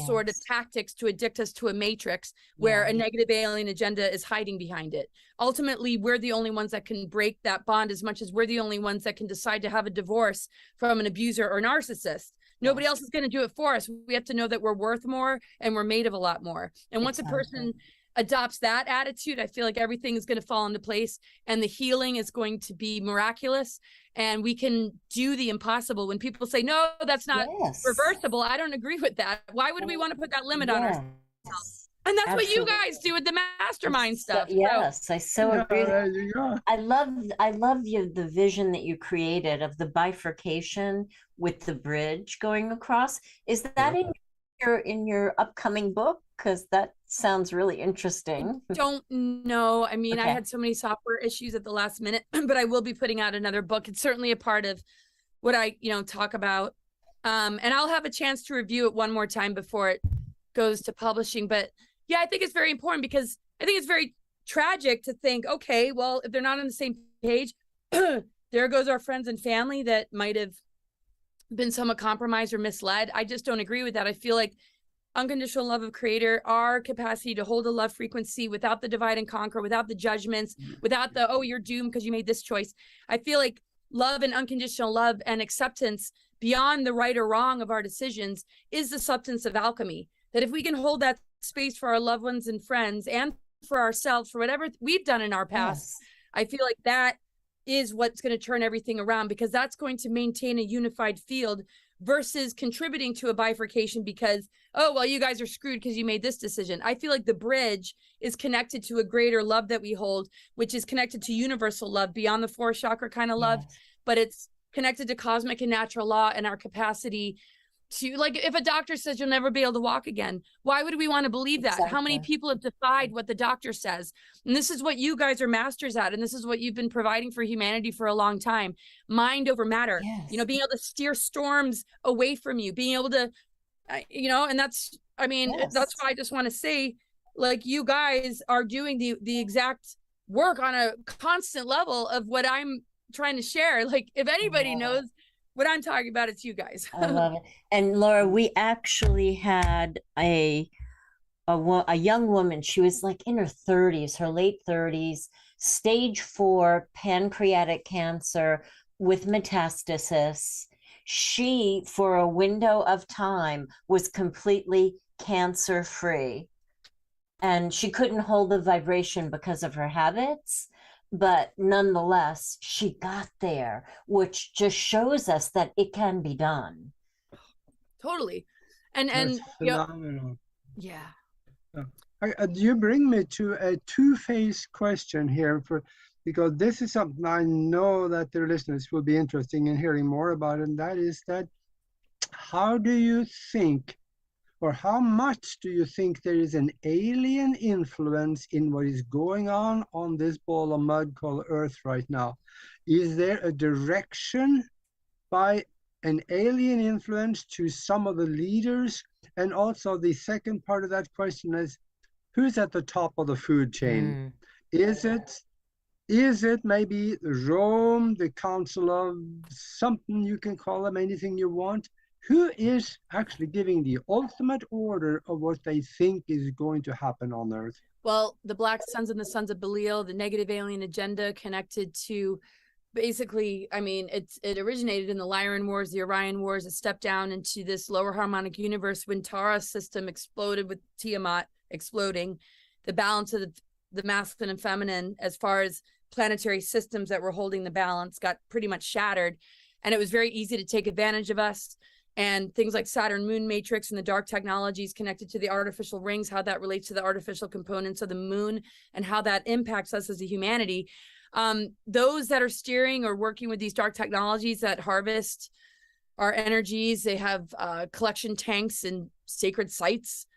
Speaker 3: sort of tactics to addict us to a matrix where a negative alien agenda is hiding behind it. Ultimately, we're the only ones that can break that bond, as much as we're the only ones that can decide to have a divorce from an abuser or narcissist. Nobody else is going to do it for us. We have to know that we're worth more and we're made of a lot more. And once a person adopts that attitude, I feel like everything is going to fall into place, and the healing is going to be miraculous, and we can do the impossible. When people say, no, that's not reversible, I don't agree with that. Why would we want to put that limit on ourselves? And that's what you guys do with the mastermind stuff.
Speaker 1: I so agree. I love the vision that you created of the bifurcation with the bridge going across. Is that in your upcoming book? Because that sounds really interesting.
Speaker 3: I don't know. I mean, I had so many software issues at the last minute, but I will be putting out another book. It's certainly a part of what I, talk about. And I'll have a chance to review it one more time before it goes to publishing. But yeah, I think it's very important, because I think it's very tragic to think, okay, well, if they're not on the same page, there goes our friends and family that might have been somewhat compromised or misled. I just don't agree with that. I feel like unconditional love of creator, our capacity to hold a love frequency without the divide and conquer, without the judgments, without the, oh, you're doomed because you made this choice. I feel like love and unconditional love and acceptance beyond the right or wrong of our decisions is the substance of alchemy. That if we can hold that space for our loved ones and friends and for ourselves, for whatever we've done in our past, I feel like that is what's going to turn everything around, because that's going to maintain a unified field versus contributing to a bifurcation because, oh, well, you guys are screwed because you made this decision. I feel like the bridge is connected to a greater love that we hold, which is connected to universal love beyond the fourth chakra kind of love, but it's connected to cosmic and natural law and our capacity to, like, if a doctor says you'll never be able to walk again, why would we want to believe that? How many people have defied what the doctor says? And this is what you guys are masters at. And this is what you've been providing for humanity for a long time. Mind over matter, you know, being able to steer storms away from you, being able to, you know, and that's, I mean, that's why I just want to say, like, you guys are doing the exact work on a constant level of what I'm trying to share. Like, if anybody knows what I'm talking about, it's you guys.
Speaker 1: I love it. And Laura, we actually had a young woman. She was like in her 30s, her late 30s, stage 4 pancreatic cancer with metastasis. She, for a window of time, was completely cancer free. And she couldn't hold the vibration because of her habits. But nonetheless, she got there, which just shows us that it can be done.
Speaker 3: Totally. And
Speaker 2: phenomenal.
Speaker 3: Yeah.
Speaker 2: You bring me to a two-phase question here, because this is something I know that the listeners will be interested in hearing more about, and that is that how do you think, or how much do you think there is an alien influence in what is going on this ball of mud called Earth right now? Is there a direction by an alien influence to some of the leaders? And also the second part of that question is, who's at the top of the food chain? Is it maybe Rome, the Council of something, you can call them anything you want? Who is actually giving the ultimate order of what they think is going to happen on Earth?
Speaker 3: Well, the Black Suns and the Sons of Belial, the negative alien agenda connected to, basically, I mean, it originated in the Lyran Wars, the Orion Wars, a step down into this lower harmonic universe when Tara's system exploded with Tiamat exploding. The balance of the masculine and feminine, as far as planetary systems that were holding the balance, got pretty much shattered. And it was very easy to take advantage of us. And things like Saturn moon matrix and the dark technologies connected to the artificial rings, how that relates to the artificial components of the moon and how that impacts us as a humanity. Those that are steering or working with these dark technologies that harvest our energies, they have collection tanks and sacred sites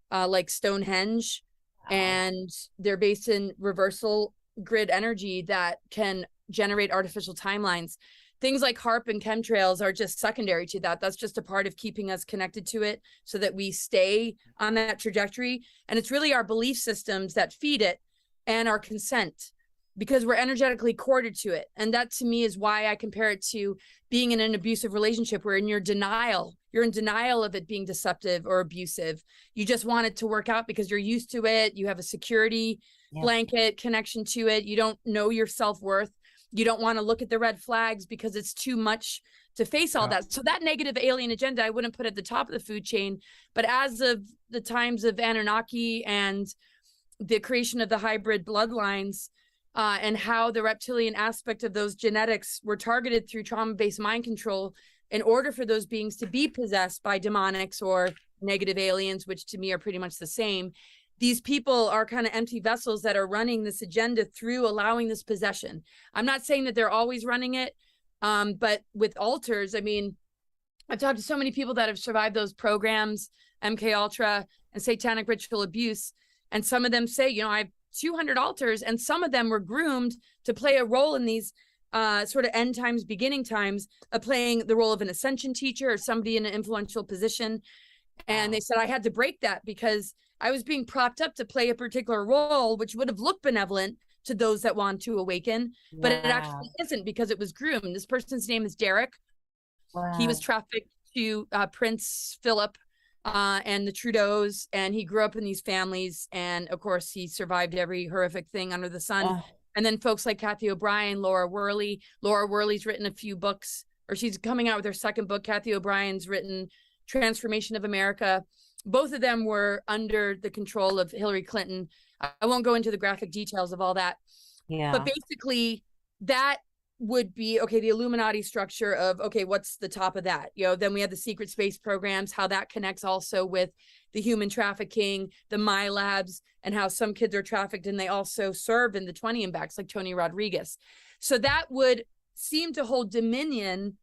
Speaker 3: like Stonehenge, and they're based in reversal grid energy that can generate artificial timelines. Things like HARP and chemtrails are just secondary to that. That's just a part of keeping us connected to it so that we stay on that trajectory. And it's really our belief systems that feed it and our consent, because we're energetically corded to it. And that, to me, is why I compare it to being in an abusive relationship where you're in denial of it being deceptive or abusive. You just want it to work out because you're used to it. You have a security blanket connection to it. You don't know your self-worth. You don't want to look at the red flags because it's too much to face all that. So that negative alien agenda, I wouldn't put at the top of the food chain. But as of the times of Anunnaki and the creation of the hybrid bloodlines, and how the reptilian aspect of those genetics were targeted through trauma-based mind control in order for those beings to be possessed by demonics or negative aliens, which to me are pretty much the same. These people are kind of empty vessels that are running this agenda through allowing this possession. I'm not saying that they're always running it, but with altars, I mean, I've talked to so many people that have survived those programs, MK Ultra and satanic ritual abuse. And some of them say, you know, I have 200 altars, and some of them were groomed to play a role in these sort of end times, beginning times, of playing the role of an ascension teacher or somebody in an influential position. And they said, I had to break that because I was being propped up to play a particular role, which would have looked benevolent to those that want to awaken, but it actually isn't because it was groomed. This person's name is Derek. He was trafficked to Prince Philip and the Trudeaus, and he grew up in these families. And of course, he survived every horrific thing under the sun. And then folks like Kathy O'Brien, Laura Worley. Laura Worley's written a few books, or she's coming out with her second book. Kathy O'Brien's written Transformation of America. Both of them were under the control of Hillary Clinton. I won't go into the graphic details of all that. But basically, that would be, okay, the Illuminati structure of, okay, what's the top of that? Then we have the secret space programs, how that connects also with the human trafficking, the My Labs, and how some kids are trafficked and they also serve in the 20 and backs, like Tony Rodriguez. So that would seem to hold dominion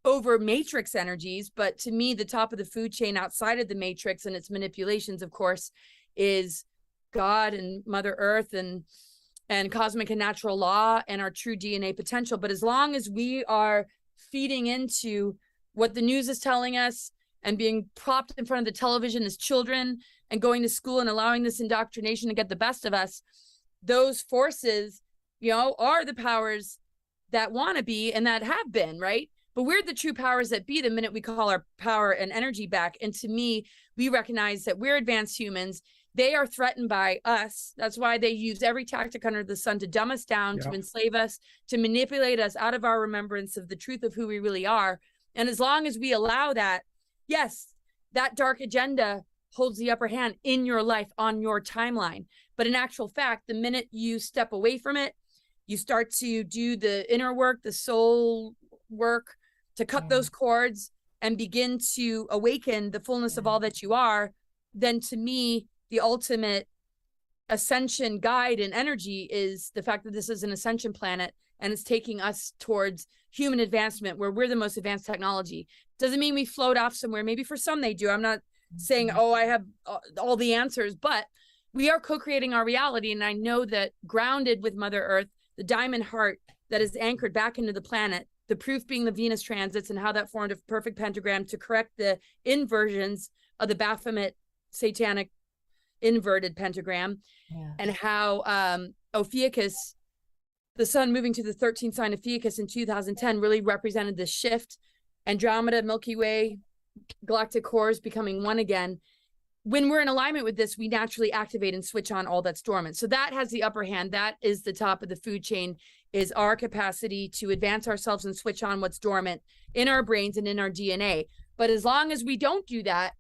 Speaker 3: over matrix energies. But to me, the top of the food chain outside of the matrix and its manipulations, of course, is God and Mother Earth and cosmic and natural law and our true DNA potential. But as long as we are feeding into what the news is telling us and being propped in front of the television as children and going to school and allowing this indoctrination to get the best of us, those forces, are the powers that want to be and that have been, right? But we're the true powers that be the minute we call our power and energy back. And to me, we recognize that we're advanced humans. They are threatened by us. That's why they use every tactic under the sun to dumb us down, to enslave us, to manipulate us out of our remembrance of the truth of who we really are. And as long as we allow that, yes, that dark agenda holds the upper hand in your life, on your timeline. But in actual fact, the minute you step away from it, you start to do the inner work, the soul work, to cut those cords and begin to awaken the fullness of all that you are, then to me, the ultimate ascension guide and energy is the fact that this is an ascension planet and it's taking us towards human advancement where we're the most advanced technology. Doesn't mean we float off somewhere. Maybe for some they do. I'm not saying, oh, I have all the answers, but we are co-creating our reality. And I know that grounded with Mother Earth, the diamond heart that is anchored back into the planet, the proof being the Venus transits and how that formed a perfect pentagram to correct the inversions of the Baphomet satanic inverted pentagram, and how Ophiuchus, the sun moving to the 13th sign of Ophiuchus in 2010 really represented this shift. Andromeda, Milky Way, galactic cores becoming one again. When we're in alignment with this, we naturally activate and switch on all that's dormant. So that has the upper hand. That is the top of the food chain, is our capacity to advance ourselves and switch on what's dormant in our brains and in our DNA. But as long as we don't do that,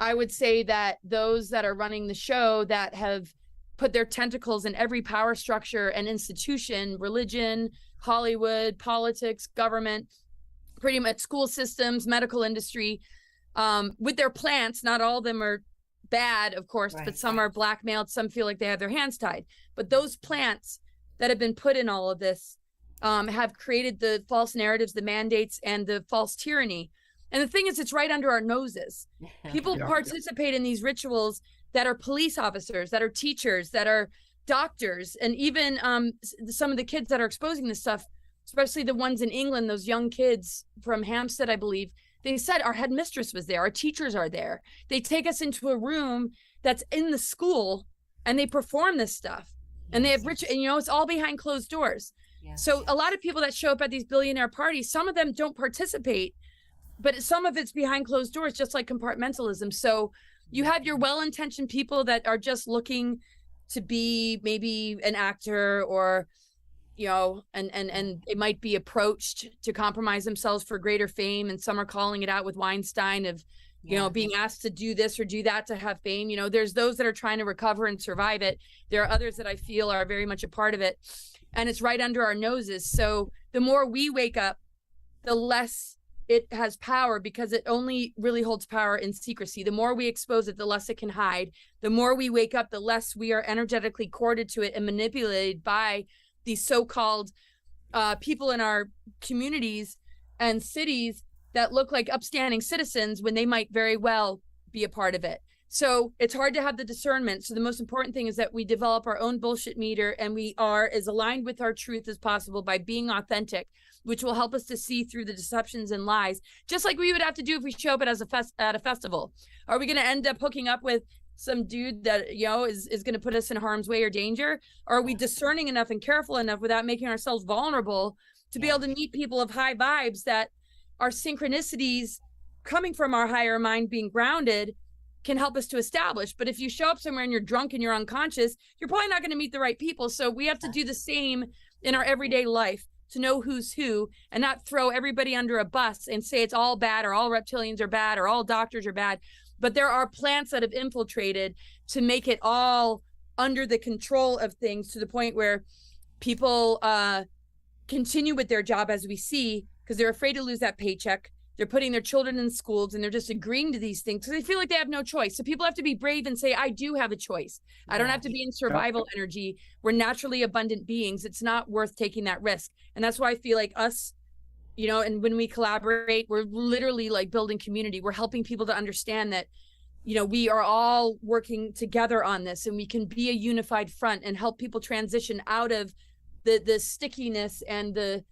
Speaker 3: I would say that those that are running the show that have put their tentacles in every power structure and institution, religion, Hollywood, politics, government, pretty much school systems, medical industry, with their plants, not all of them are bad, of course, but some are blackmailed. Some feel like they have their hands tied. But those plants that have been put in all of this have created the false narratives, the mandates, and the false tyranny. And the thing is, it's right under our noses. People participate in these rituals that are police officers, that are teachers, that are doctors, and even some of the kids that are exposing this stuff, especially the ones in England, those young kids from Hampstead, I believe, they said our headmistress was there, our teachers are there. They take us into a room that's in the school and they perform this stuff. And they have and it's all behind closed doors. So a lot of people that show up at these billionaire parties, some of them don't participate, but some of it's behind closed doors, just like compartmentalism. So you have your well-intentioned people that are just looking to be maybe an actor or, and it might be approached to compromise themselves for greater fame. And some are calling it out with Weinstein of, being asked to do this or do that to have fame. There's those that are trying to recover and survive it. There are others that I feel are very much a part of it. And it's right under our noses. So the more we wake up, the less it has power, because it only really holds power in secrecy. The more we expose it, the less it can hide. The more we wake up, the less we are energetically corded to it and manipulated by these so-called people in our communities and cities that look like upstanding citizens when they might very well be a part of it. So it's hard to have the discernment. So the most important thing is that we develop our own bullshit meter and we are as aligned with our truth as possible by being authentic, which will help us to see through the deceptions and lies, just like we would have to do if we show up at a festival. Are we going to end up hooking up with some dude that, is going to put us in harm's way or danger? Or are we discerning enough and careful enough without making ourselves vulnerable to be able to meet people of high vibes that are synchronicities coming from our higher mind being grounded can help us to establish? But if you show up somewhere and you're drunk and you're unconscious, you're probably not going to meet the right people. So we have to do the same in our everyday life to know who's who and not throw everybody under a bus and say it's all bad or all reptilians are bad or all doctors are bad. But there are plants that have infiltrated to make it all under the control of things, to the point where people continue with their job, as we see, because they're afraid to lose that paycheck. They're putting their children in schools and they're just agreeing to these things because they feel like they have no choice. So people have to be brave and say, I do have a choice. I don't have to be in survival energy. We're naturally abundant beings. It's not worth taking that risk. And that's why I feel like us, you know, and when we collaborate, we're literally like building community. We're helping people to understand that, you know, we are all working together on this, and we can be a unified front and help people transition out of the stickiness and the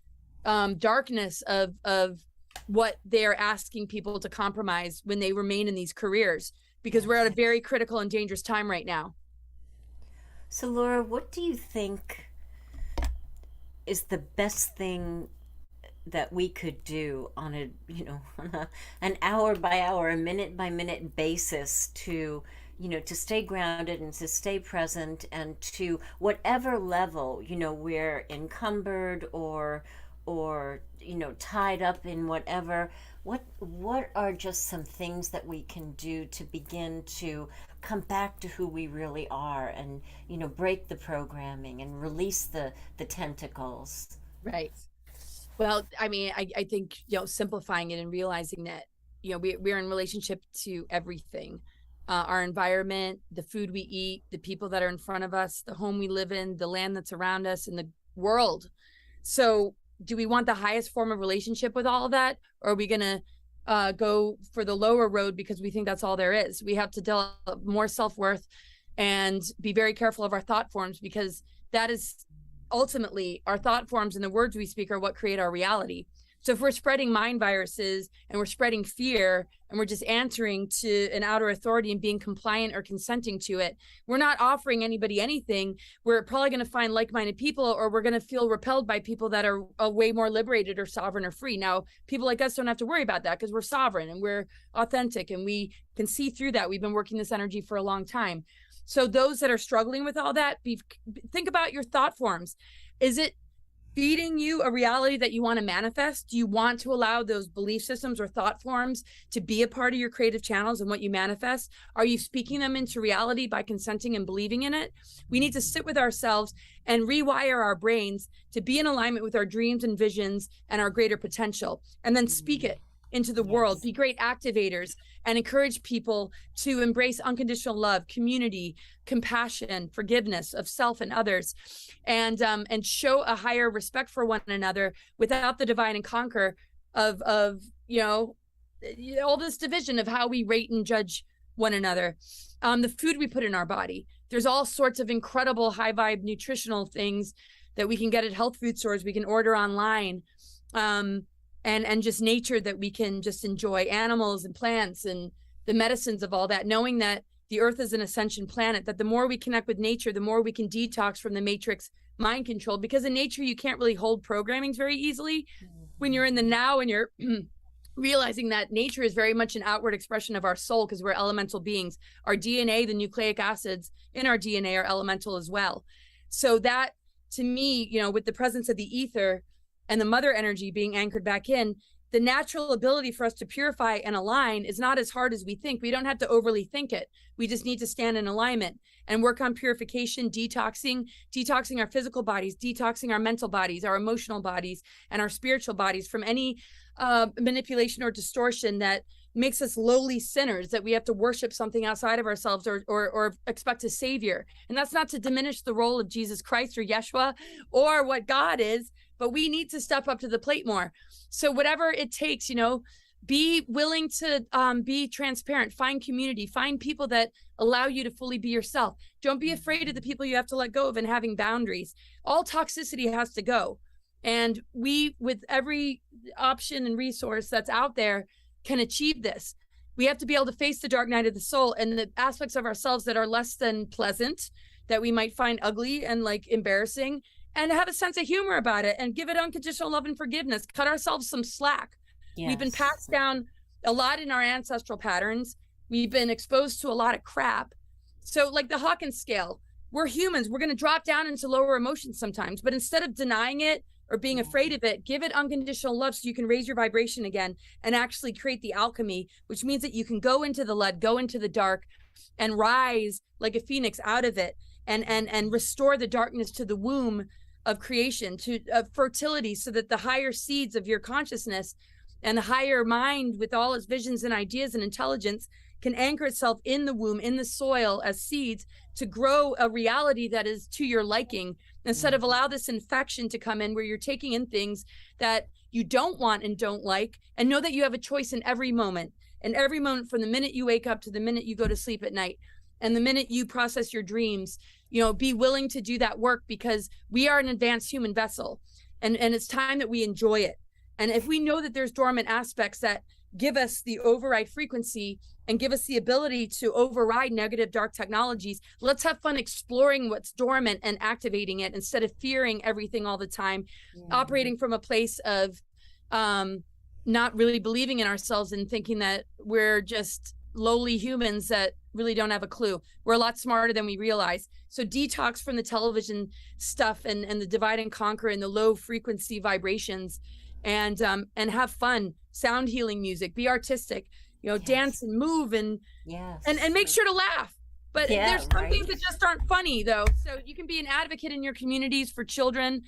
Speaker 3: darkness of what they're asking people to compromise when they remain in these careers, because we're at a very critical and dangerous time right now.
Speaker 1: So Laura, what do you think is the best thing that we could do on a, you know, on an hour by hour, a minute by minute basis to, you know, to stay grounded and to stay present, and to whatever level, you know, we're encumbered or you know, tied up in whatever, what are just some things that we can do to begin to come back to who we really are, and, you know, break the programming and release the tentacles?
Speaker 3: Right. Well, I mean, I think, you know, simplifying it and realizing that, you know, we're in relationship to everything. Our environment, the food we eat, the people that are in front of us, the home we live in, the land that's around us, and the world. So do we want the highest form of relationship with all of that? Or are we going to go for the lower road because we think that's all there is? We have to develop more self-worth and be very careful of our thought forms, because that is ultimately, our thought forms and the words we speak are what create our reality. So if we're spreading mind viruses and we're spreading fear and we're just answering to an outer authority and being compliant or consenting to it, we're not offering anybody anything. We're probably going to find like-minded people, or we're going to feel repelled by people that are way more liberated or sovereign or free. Now, people like us don't have to worry about that because we're sovereign and we're authentic and we can see through that. We've been working this energy for a long time. So those that are struggling with all that, think about your thought forms. Is it feeding you a reality that you want to manifest? Do you want to allow those belief systems or thought forms to be a part of your creative channels and what you manifest? Are you speaking them into reality by consenting and believing in it? We need to sit with ourselves and rewire our brains to be in alignment with our dreams and visions and our greater potential, and then speak it into the world. Be great activators and encourage people to embrace unconditional love, community, compassion, forgiveness of self and others, and show a higher respect for one another without the divide and conquer of you know, all this division of how we rate and judge one another. The food we put in our body, there's all sorts of incredible high vibe nutritional things that we can get at health food stores, we can order online. And just nature that we can just enjoy, animals and plants and the medicines of all that, knowing that the earth is an ascension planet, that the more we connect with nature, the more we can detox from the matrix mind control, because in nature, you can't really hold programmings very easily. When you're in the now and you're realizing that nature is very much an outward expression of our soul, because we're elemental beings. Our DNA, the nucleic acids in our DNA are elemental as well. So that, to me, you know, with the presence of the ether and the mother energy being anchored back in, the natural ability for us to purify and align is not as hard as we think. We don't have to overly think it. We just need to stand in alignment and work on purification, detoxing our physical bodies, detoxing our mental bodies, our emotional bodies, and our spiritual bodies from any manipulation or distortion that makes us lowly sinners, that we have to worship something outside of ourselves or expect a savior. And that's not to diminish the role of Jesus Christ or Yeshua or what God is, but we need to step up to the plate more. So whatever it takes, you know, be willing to be transparent, find community, find people that allow you to fully be yourself. Don't be afraid of the people you have to let go of and having boundaries. All toxicity has to go. And we, with every option and resource that's out there, can achieve this. We have to be able to face the dark night of the soul and the aspects of ourselves that are less than pleasant, that we might find ugly and like embarrassing, and have a sense of humor about it and give it unconditional love and forgiveness. Cut ourselves some slack. Yes. We've been passed down a lot in our ancestral patterns. We've been exposed to a lot of crap. So like the Hawkins scale, we're humans. We're going to drop down into lower emotions sometimes, but instead of denying it or being afraid of it, give it unconditional love so you can raise your vibration again and actually create the alchemy, which means that you can go into the lead, go into the dark, and rise like a phoenix out of it and restore the darkness to the womb of creation, to fertility, so that the higher seeds of your consciousness and the higher mind with all its visions and ideas and intelligence can anchor itself in the womb, in the soil as seeds, to grow a reality that is to your liking, instead of allow this infection to come in where you're taking in things that you don't want and don't like, and know that you have a choice in every moment. And every moment, from the minute you wake up to the minute you go to sleep at night, and the minute you process your dreams, be willing to do that work, because we are an advanced human vessel, and it's time that we enjoy it. And if we know that there's dormant aspects that give us the override frequency and give us the ability to override negative dark technologies, let's have fun exploring what's dormant and activating it, instead of fearing everything all the time, operating from a place of not really believing in ourselves and thinking that we're just lowly humans that really don't have a clue. We're a lot smarter than we realize. So detox from the television stuff and the divide and conquer and the low frequency vibrations, and have fun, sound healing music, be artistic, dance and move, and make sure to laugh. But there's some things that just aren't funny, though. So you can be an advocate in your communities for children,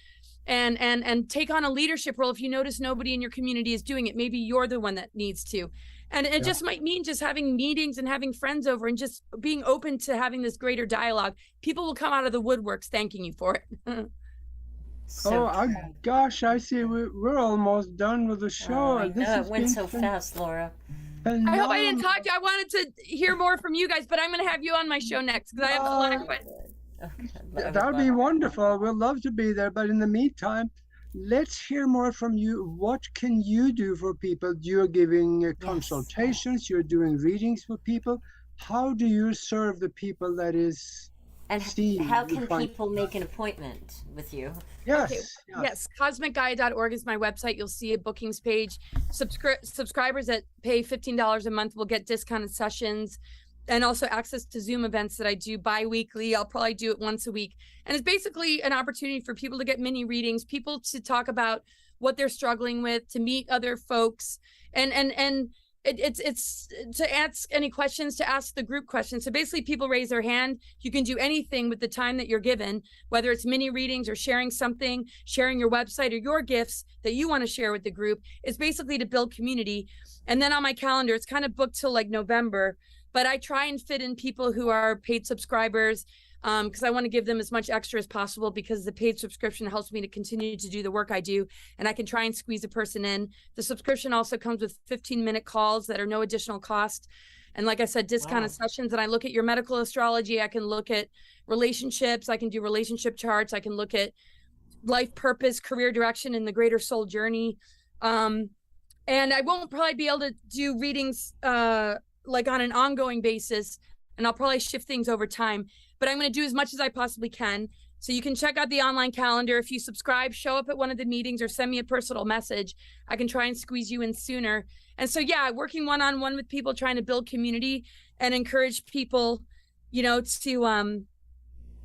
Speaker 3: and take on a leadership role. If you notice nobody in your community is doing it, maybe you're the one that needs to. And it just might mean just having meetings and having friends over and just being open to having this greater dialogue. People will come out of the woodworks thanking you for it.
Speaker 2: Gosh, I see we're almost done with the show.
Speaker 1: It went so fast, Laura.
Speaker 3: I hope I didn't talk to you. I wanted to hear more from you guys, but I'm going to have you on my show next, because I have a lot of questions.
Speaker 2: That would be wonderful. We'd love to be there. But in the meantime, let's hear more from you. What can you do for people? You're giving consultations, you're doing readings for people. How do you serve the people that is
Speaker 1: And how can people make an appointment with you?
Speaker 2: Yes.
Speaker 3: CosmicGaia.org is my website. You'll see a bookings page. Subscribers that pay $15 a month will get discounted sessions, and also access to Zoom events that I do bi-weekly. I'll probably do it once a week. And it's basically an opportunity for people to get mini readings, people to talk about what they're struggling with, to meet other folks, and it's to ask any questions, to ask the group questions. So basically people raise their hand. You can do anything with the time that you're given, whether it's mini readings or sharing something, sharing your website or your gifts that you want to share with the group. It's basically to build community. And then on my calendar, it's kind of booked till like November, but I try and fit in people who are paid subscribers, because I want to give them as much extra as possible, because the paid subscription helps me to continue to do the work I do, and I can try and squeeze a person in. The subscription also comes with 15-minute calls that are no additional cost. And like I said, discounted sessions. And I look at your medical astrology. I can look at relationships. I can do relationship charts. I can look at life purpose, career direction, and the greater soul journey. And I won't probably be able to do readings like on an ongoing basis, and I'll probably shift things over time, but I'm going to do as much as I possibly can. So you can check out the online calendar. If you subscribe, show up at one of the meetings, or send me a personal message, I can try and squeeze you in sooner. And so, working one-on-one with people, trying to build community and encourage people, to,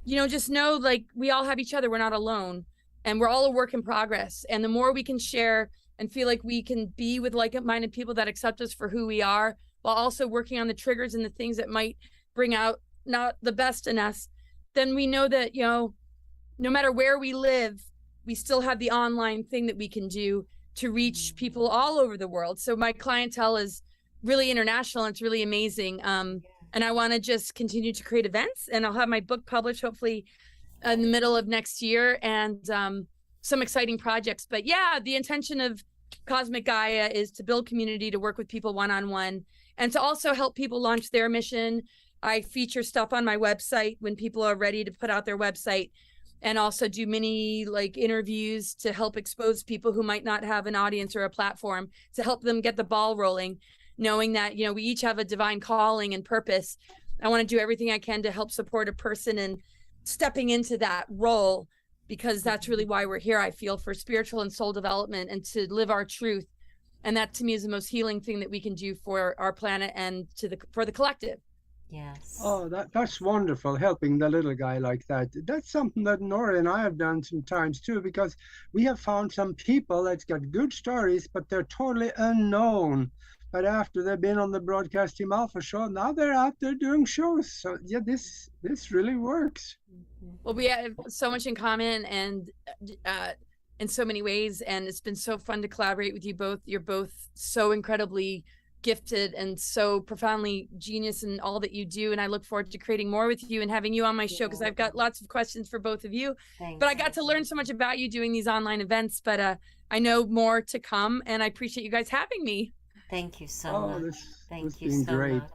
Speaker 3: just know, like, we all have each other. We're not alone, and we're all a work in progress. And the more we can share and feel like we can be with like-minded people that accept us for who we are, while also working on the triggers and the things that might bring out not the best in us, then we know that, no matter where we live, we still have the online thing that we can do to reach people all over the world. So my clientele is really international, and it's really amazing. And I want to just continue to create events, and I'll have my book published hopefully in the middle of next year, and some exciting projects. But the intention of Cosmic Gaia is to build community, to work with people one-on-one, and to also help people launch their mission. I feature stuff on my website when people are ready to put out their website, and also do mini interviews to help expose people who might not have an audience or a platform, to help them get the ball rolling, knowing that, we each have a divine calling and purpose. I want to do everything I can to help support a person in stepping into that role, because that's really why we're here, I feel, for spiritual and soul development, and to live our truth. And that, to me, is the most healing thing that we can do for our planet and for the collective.
Speaker 1: Yes.
Speaker 2: Oh, that's wonderful, helping the little guy like that. That's something that Nora and I have done sometimes too, because we have found some people that's got good stories, but they're totally unknown. But after they've been on the Broadcast Team Alpha show, now they're out there doing shows. So this really works.
Speaker 3: Well, we have so much in common and in so many ways, and it's been so fun to collaborate with you both. You're both so incredibly gifted and so profoundly genius in all that you do, and I look forward to creating more with you and having you on my show, because I've got lots of questions for both of you.
Speaker 1: Thanks.
Speaker 3: But I got to learn so much about you doing these online events, but I know more to come, and I appreciate you guys having me.
Speaker 1: Thank you so much.
Speaker 2: Thank you so
Speaker 1: much.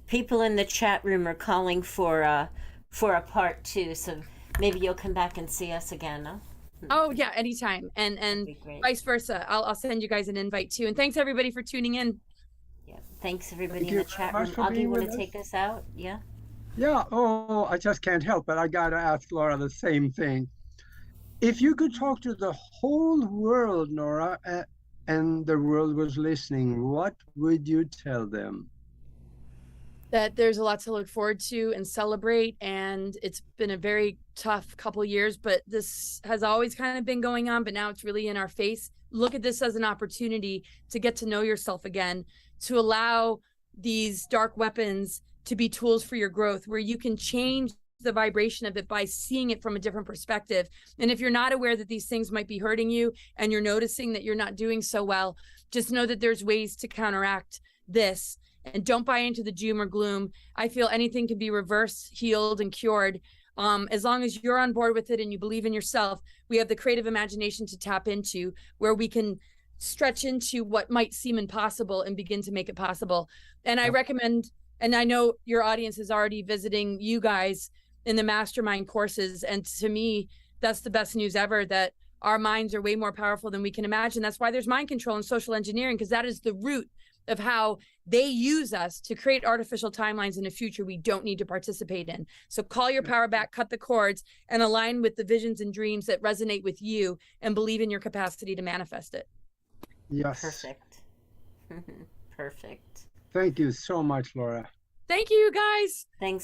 Speaker 1: People in the chat room are calling for a part 2, so maybe you'll come back and see us again, huh?
Speaker 3: Oh yeah, anytime, and vice versa. I'll send you guys an invite too. And thanks everybody for tuning in.
Speaker 1: Yeah, thanks everybody in the chat room. Augie, you want to take us out? Yeah.
Speaker 2: Yeah. Oh, I just can't help but I gotta ask Laura the same thing. If you could talk to the whole world, Laura, and the world was listening, what would you tell them?
Speaker 3: That there's a lot to look forward to and celebrate, and it's been a very tough couple years, but this has always kind of been going on, but now it's really in our face. Look at this as an opportunity to get to know yourself again, to allow these dark weapons to be tools for your growth, where you can change the vibration of it by seeing it from a different perspective. And if you're not aware that these things might be hurting you and you're noticing that you're not doing so well, just know that there's ways to counteract this. And don't buy into the doom or gloom. I feel anything can be reversed, healed, and cured. As long as you're on board with it and you believe in yourself, we have the creative imagination to tap into, where we can stretch into what might seem impossible and begin to make it possible. And I recommend, and I know your audience is already visiting you guys in the mastermind courses. And to me, that's the best news ever, that our minds are way more powerful than we can imagine. That's why there's mind control and social engineering, because that is the root of how they use us to create artificial timelines in a future we don't need to participate in. So call your power back, cut the cords, and align with the visions and dreams that resonate with you, and believe in your capacity to manifest it.
Speaker 2: Yes.
Speaker 1: Perfect. Perfect.
Speaker 2: Thank you so much, Laura.
Speaker 3: Thank you, guys.
Speaker 1: Thanks.